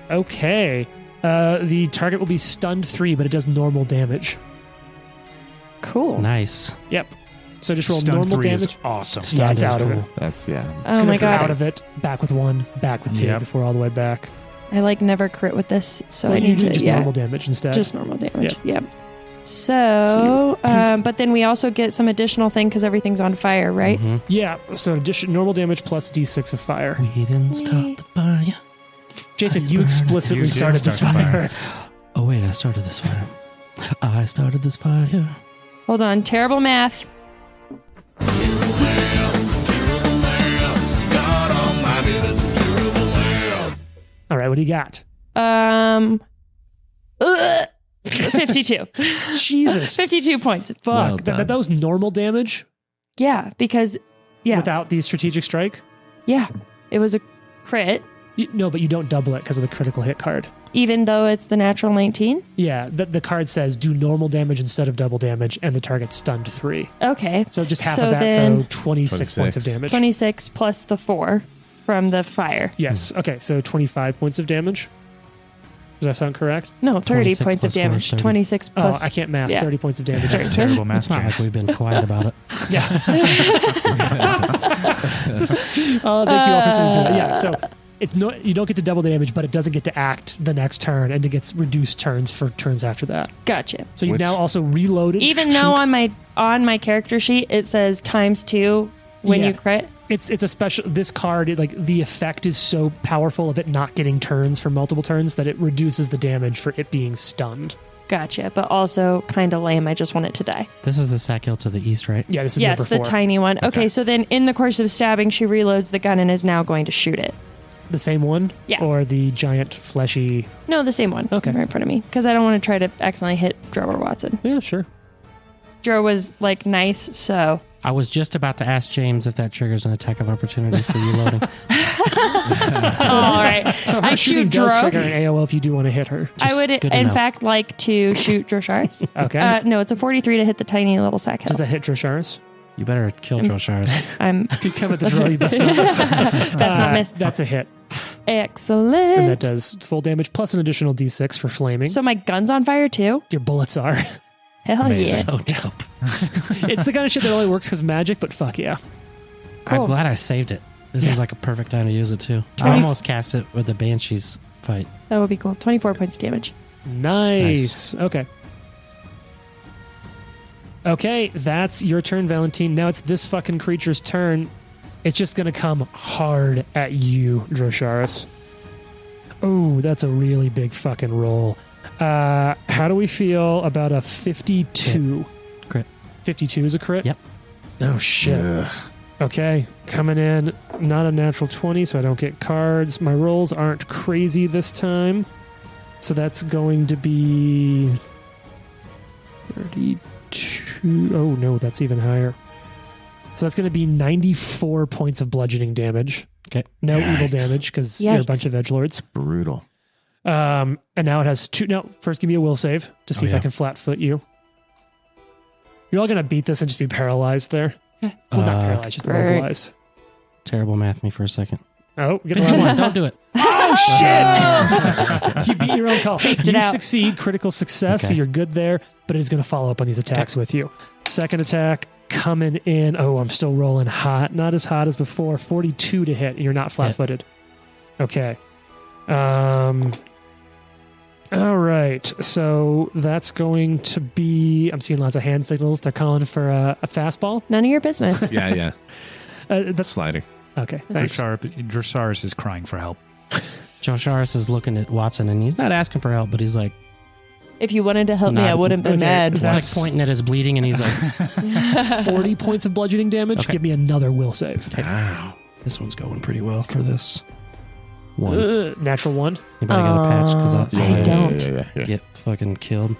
Okay. The target will be stunned 3, but it does normal damage. Cool. Nice. Yep. So just roll Stun normal 3 is damage. awesome. Yeah, it's That is out of cool. it. That's, yeah. Oh my It's out god. of it. Back with 1, back with 2, Yep. before all the way back. I like never crit with this, so Well, I you need do to just yeah. normal damage instead. Just normal damage. Yeah. Yep. So, but then we also get some additional thing because everything's on fire, right? Mhm. Yeah, so normal damage plus d6 of fire. We didn't stop the fire. Jason, It's you burning. explicitly You did started this start the fire. Oh, wait, I started this fire. I started this fire. Hold on. Terrible math. All right, what do you got? 52. Jesus. 52 points. Fuck. Well that done. was normal damage Yeah, because without the strategic strike? yeah, it was a crit, No, but you don't double it because of the critical hit card. even though it's the natural 19. Yeah, the card says do normal damage instead of double damage, and the target's stunned 3. Okay. So just half So of that, then- so 26 points of 26. damage. 26 plus the 4 from the fire. Yes, okay, so 25 points of damage. Does that sound correct? No, 30 26 points of plus 4 is damage. 30. 26 plus. Oh, I can't math. yeah. 30 points of damage. That's terrible math, It's not like James. we've been quiet about it. Yeah. Oh, thank you all for saying that. Yeah, so it's no, you don't get to double damage, but it doesn't get to act the next turn, and it gets reduced turns for turns after that. Gotcha. So you've Which- now also reloaded. Even though on my character sheet it says ×2 when Yeah. you crit. it's a special, this card, like the effect is so powerful of it not getting turns for multiple turns that it reduces the damage for it being stunned. Gotcha. But also kind of lame. I just want it to die. This is the Sakhil to the east, right? Yeah, this is Yes, number the 4. tiny one. Okay, so then in the course of stabbing, she reloads the gun and is now going to shoot it. The same one? Yeah. Or the giant fleshy? No, the same one. Okay. Right in front of me. Because I don't want to try to accidentally hit Joe or Watson. Yeah, sure. Joe was like nice, so. I was just about to ask James if that triggers an attack of opportunity for you loading. All right. So her I shooting shoot does Drew. trigger an AOL if you do want to hit her. I would, good to in know. fact, like to shoot Drosharis. Okay. No, it's a 43 to hit the tiny little sack Does hill. that hit Drosharis? You better kill Drosharis. I'm. If you come at the draw, you best not. That's not missed. That's a hit. Excellent. And that does full damage plus an additional d6 for flaming. So my gun's on fire too? Your bullets are. Hell Amazing. yeah. So dope. It's the kind of shit that only works because magic, but fuck yeah. Cool. I'm glad I saved it. This is like a perfect time to use it too. I 20 almost cast it with the Banshees fight. That would be cool. 24 points of damage. Nice. Okay. Okay, that's your turn, Valentine. Now it's this fucking creature's turn. It's just going to come hard at you, Drosharis. Oh, that's a really big fucking roll. How do we feel about a 52? Crit. 52 is a crit? Yep. Oh, shit. Ugh. Okay, coming in, not a natural 20, so I don't get cards. My rolls aren't crazy this time. So that's going to be 32. Oh, no, that's even higher. So that's going to be 94 points of bludgeoning damage. Okay. No Yikes. evil damage because you're a Yikes. bunch of edgelords. Brutal. And now it has two. No, first give me a will save to see Oh, if I yeah. can flat foot you. You're all going to beat this and just be paralyzed there. Well, not paralyzed, just Right. immobilized. Terrible math me for a second. Oh, get a 51. Don't do it. Oh, shit! You beat your own call. it You out. succeed, critical success, so Okay. you're good there, but it is going to follow up on these attacks with you. Second attack coming in. Oh, I'm still rolling hot. Not as hot as before. 42 to hit, and you're not flat-footed. Okay. All right. So that's going to be... I'm seeing lots of hand signals. They're calling for a fastball. None of your business. Yeah. That's Sliding. okay. Thanks. Drosharis is crying for help. Josharis is looking at Watson and he's not asking for help, but he's like, If you wanted to help me, I wouldn't be Okay. mad. he's like pointing at his bleeding and he's like, 40 points of bludgeoning damage. Okay. Give me another will save. Wow. this one's going pretty well for this one. Natural 1. Anybody got a patch? Because I don't. Yeah. get fucking killed.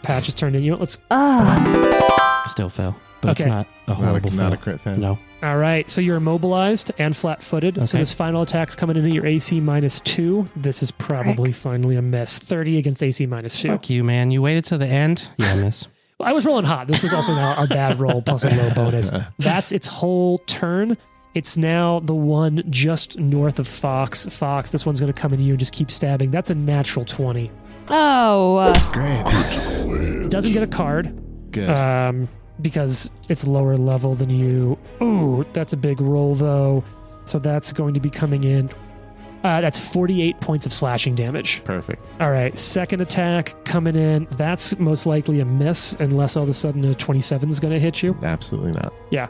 Patch is turned in. You know, let's. I still fell, but Okay. it's not a horrible Not fail. a crit fail. No. All right. So you're immobilized and flat-footed. So Okay. this final attack's coming in at your AC -2. This is probably finally a miss. 30 against AC -2. Fuck you, man. You waited till the end? Yeah, miss. Well, I was rolling hot. This was also now a bad roll plus a low bonus. That's its whole turn. It's now the one just north of Fox. Fox, this one's going to come in you and just keep stabbing. That's a natural 20. Oh, Great. Doesn't get a card. Good. Because it's lower level than you. Ooh, that's a big roll, though. So that's going to be coming in. That's 48 points of slashing damage. Perfect. All right, second attack coming in. That's most likely a miss, unless all of a sudden a 27 is going to hit you. Absolutely not. Yeah.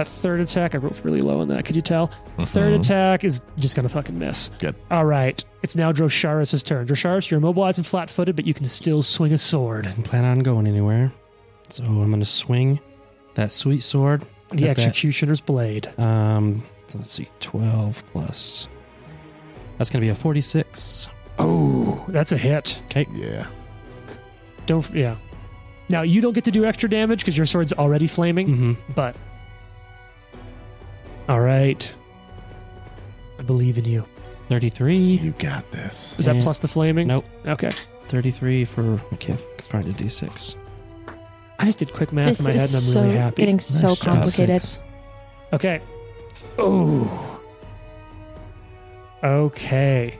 Third attack, I rolled really low on that. Could you tell? Third attack is just going to fucking miss. Good. All right, it's now Drosharis' turn. Drosharis, you're immobilized and flat-footed, but you can still swing a sword. Didn't plan on going anywhere. So I'm going to swing that sweet sword. The at that- Executioner's Blade. Let's see, 12 plus. That's going to be a 46. Oh, that's a hit. Okay. Yeah. Yeah. Now, you don't get to do extra damage because your sword's already flaming, Mm-hmm. but... All right. I believe in you. 33. You got this. Is that Yeah. plus the flaming? Nope. Okay. 33 for, I can't find a D6. I just did quick math this in my head is and I'm so really happy. getting so Nice job. complicated. 6. Okay. Oh. Okay.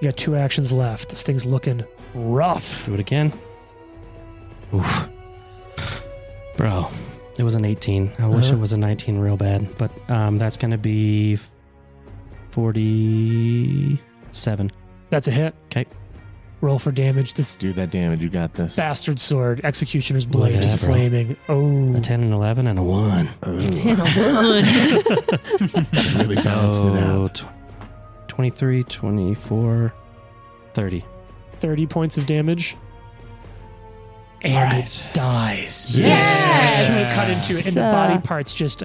You got 2 actions left. This thing's looking rough. Do it again. Oof. Bro, it was an 18. I wish it was a 19 real bad. But that's going to be 47. That's a hit. Okay. Roll for damage. This Do that damage. You got this. bastard sword, Executioner's Blade, Look at is that, bro. flaming. Oh. A 10 and 11 and a 1. Really balanced it out. 23, 24, 30. 30 points of damage. And All right. it dies. Yes! Cut into it, and the body parts just...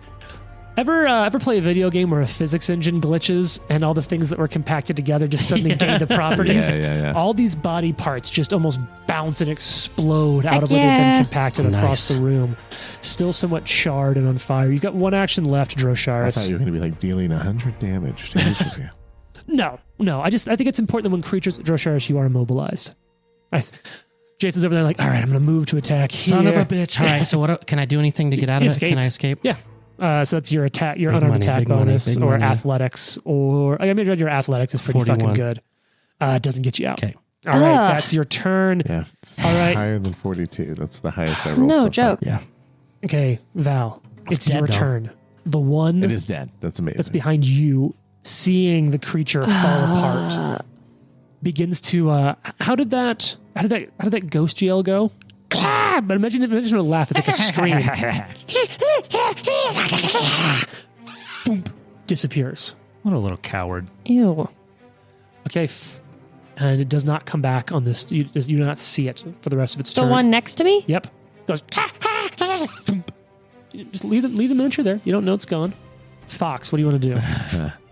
Ever play a video game where a physics engine glitches and all the things that were compacted together just suddenly gain the properties? Yeah. All these body parts just almost bounce and explode out Heck of where they've yeah. been compacted across Nice. the room. Still somewhat charred and on fire. You've got 1 action left, I thought Drosharis. you were going to be like dealing 100 damage to each of you. No. I think it's important that when creatures, Drosharis, you are immobilized. Jason's over there like, all right, I'm going to move to attack here. Son of a bitch. All right, so what can I do anything to get out of it? Escape. Can I escape? Yeah. So that's your attack, your Big unarmed money, attack big money, bonus, big or money. athletics, or I mean, your athletics is pretty 41. fucking good. It doesn't get you out. Okay. All right, Ugh. that's your turn. Yeah, it's All right. higher than 42. That's the highest I It's rolled. no so far. joke. Yeah. Okay, Val, it's dead, your though. turn. The one It is dead. That's amazing. that's behind you, seeing the creature fall apart, begins to. How did that ghost yell go? Ah! But imagine a laugh. It's like a scream. Boom, disappears. What a little coward. Ew. Okay, and it does not come back on this. You do not see it for the rest of its The turn. one next to me? Yep. Goes. Just leave the miniature there. You don't know it's gone. Fox, what do you want to do?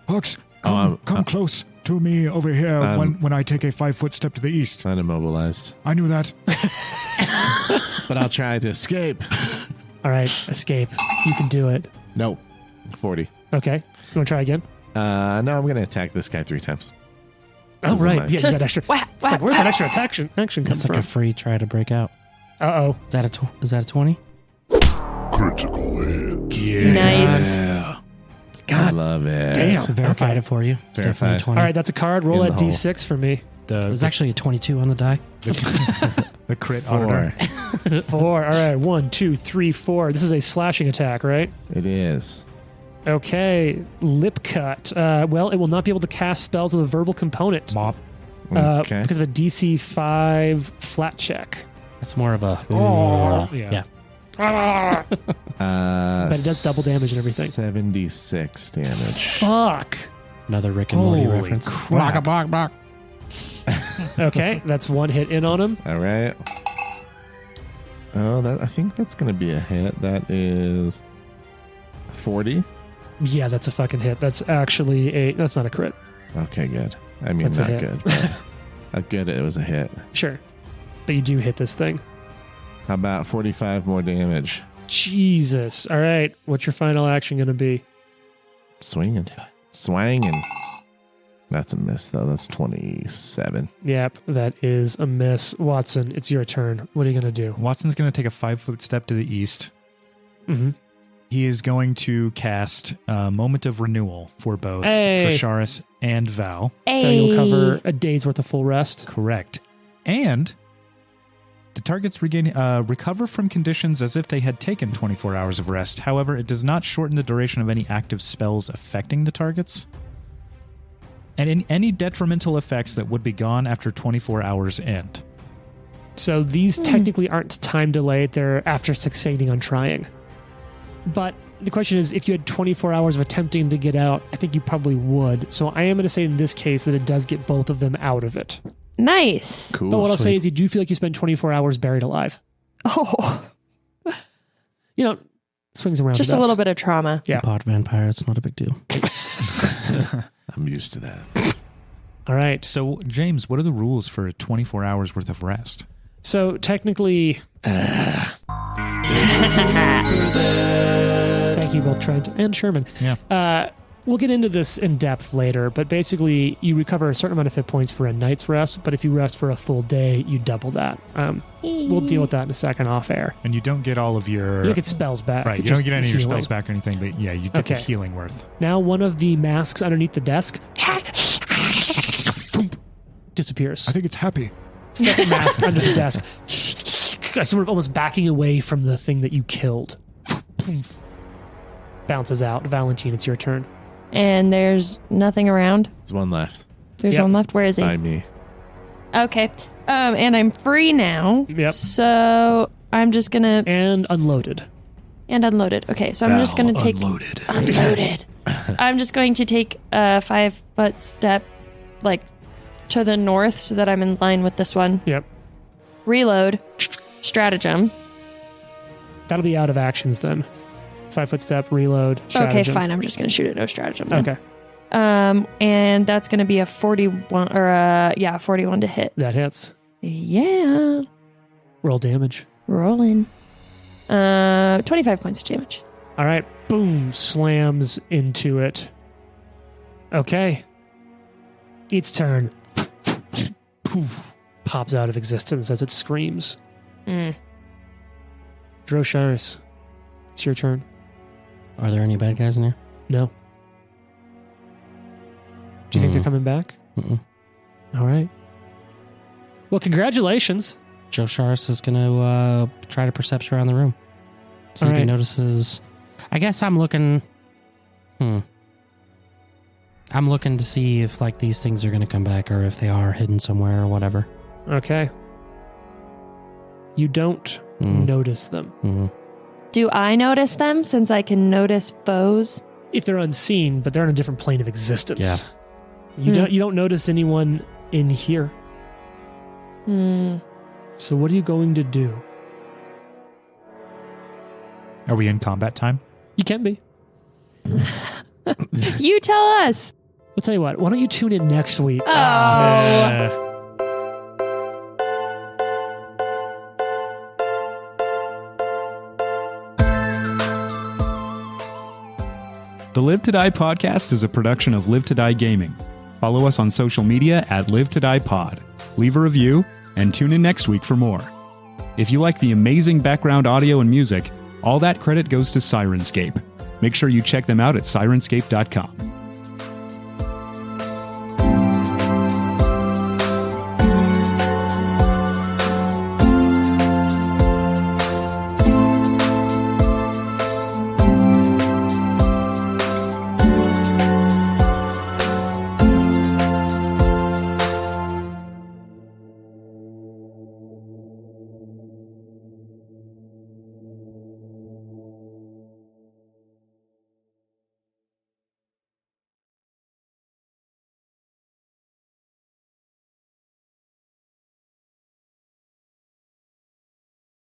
Fox, come close to me over here when I take a 5-foot step to the east. Unimmobilized. I knew that. But I'll try to escape. All right, escape. You can do it. Nope. 40. Okay. You want to try again? No, I'm going to attack this guy 3 times. Oh, This is right. mine. Yeah, you got extra. Whap, It's like, whap, where's that whap. extra action come That's like from? a free try to break out. Uh-oh. Is that a 20? Critical hit. Nice. Yeah. I God love it. damn. So verified it for you. It's definitely a Verified. 20. All right, that's a card. Roll In that the hole. D6 for me. There's actually a 22 on the die. The crit auditor. 4. 4. All right, 1, 2, 3, 4. This is a slashing attack, right? It is. Okay, lip cut. Well, it will not be able to cast spells with a verbal component Mop. Okay. because of a DC 5 flat check. That's more of a. Yeah. yeah. But it does double damage and everything. 76 damage. Fuck. Another Rick and Morty Holy reference. crap. Block. Okay, that's one hit in on him. All right. Oh, I think that's going to be a hit. That is 40. Yeah, that's a fucking hit. That's actually that's not a crit. Okay, good. I mean, That's a not hit. good. but Not good. It was a hit. Sure. But you do hit this thing. How about 45 more damage? Jesus. All right. What's your final action going to be? Swinging. Swanging. That's a miss, though. That's 27. Yep, that is a miss. Watson, it's your turn. What are you going to do? Watson's going to take a 5-foot step to the east. Mm-hmm. He is going to cast Moment of Renewal for both Hey. Trisharis and Val. So you'll cover a day's worth of full rest. Correct. And the targets recover from conditions as if they had taken 24 hours of rest. However, it does not shorten the duration of any active spells affecting the targets. And in any detrimental effects that would be gone after 24 hours end. So these technically aren't time delayed. They're after succeeding on trying. But the question is, if you had 24 hours of attempting to get out, I think you probably would. So I am going to say in this case that it does get both of them out of it. Nice. Cool. But what I'll say Sweet. is you do feel like you spend 24 hours buried alive. Oh, You know, swings around. just a little bit of trauma. Yeah. Pot vampire. It's not a big deal. I'm used to that. All right. So, James, what are the rules for 24 hours worth of rest? So technically, thank you both, Trent and Sherman. Yeah. We'll get into this in depth later, but basically you recover a certain amount of hit points for a night's rest, but if you rest for a full day, you double that. We'll deal with that in a second off air. And you don't get all of your... You don't get spells back. Right, you just don't get any of your healing. spells back or anything, but yeah, you get the Okay. healing worth. Now one of the masks underneath the desk disappears. I think it's happy. Second mask under the desk, sort of almost backing away from the thing that you killed. Bounces out. Valentine, it's your turn. And there's nothing around. There's one left. There's Yep. one left. Where is he? By me. Okay. And I'm free now. Yep. So I'm just gonna And unloaded. and unloaded. Okay. So I'm just gonna take unloaded. I'm just going to take a 5-foot step, like to the north, so that I'm in line with this one. Yep. Reload. Stratagem. That'll be out of actions then. 5-foot step, reload, Okay, stratagem. fine. I'm just gonna shoot at no stratagem. Then. Okay. And that's gonna be a 41 or 41 to hit. That hits. Yeah. Roll damage. Rolling. 25 points of damage. All right. Boom. Slams into it. Okay. Its turn. Poof. Pops out of existence as it screams. Mm. Drosharis, it's your turn. Are there any bad guys in here? No. Do you think they're coming back? Mm-mm. All right. Well, congratulations. Joe Sharis is going to try to percept around the room. See if he notices. I guess I'm looking. I'm looking to see if like these things are going to come back or if they are hidden somewhere or whatever. Okay. You don't notice them. Mm-hmm. Do I notice them since I can notice foes? If they're unseen, but they're on a different plane of existence. Yeah. You don't notice anyone in here. So what are you going to do? Are we in combat time? You can be. You tell us. I'll tell you what. Why don't you tune in next week? Oh. The Live to Die podcast is a production of Live to Die Gaming. Follow us on social media at Live to Die Pod. Leave a review and tune in next week for more. If you like the amazing background audio and music, all that credit goes to Syrinscape. Make sure you check them out at Syrinscape.com.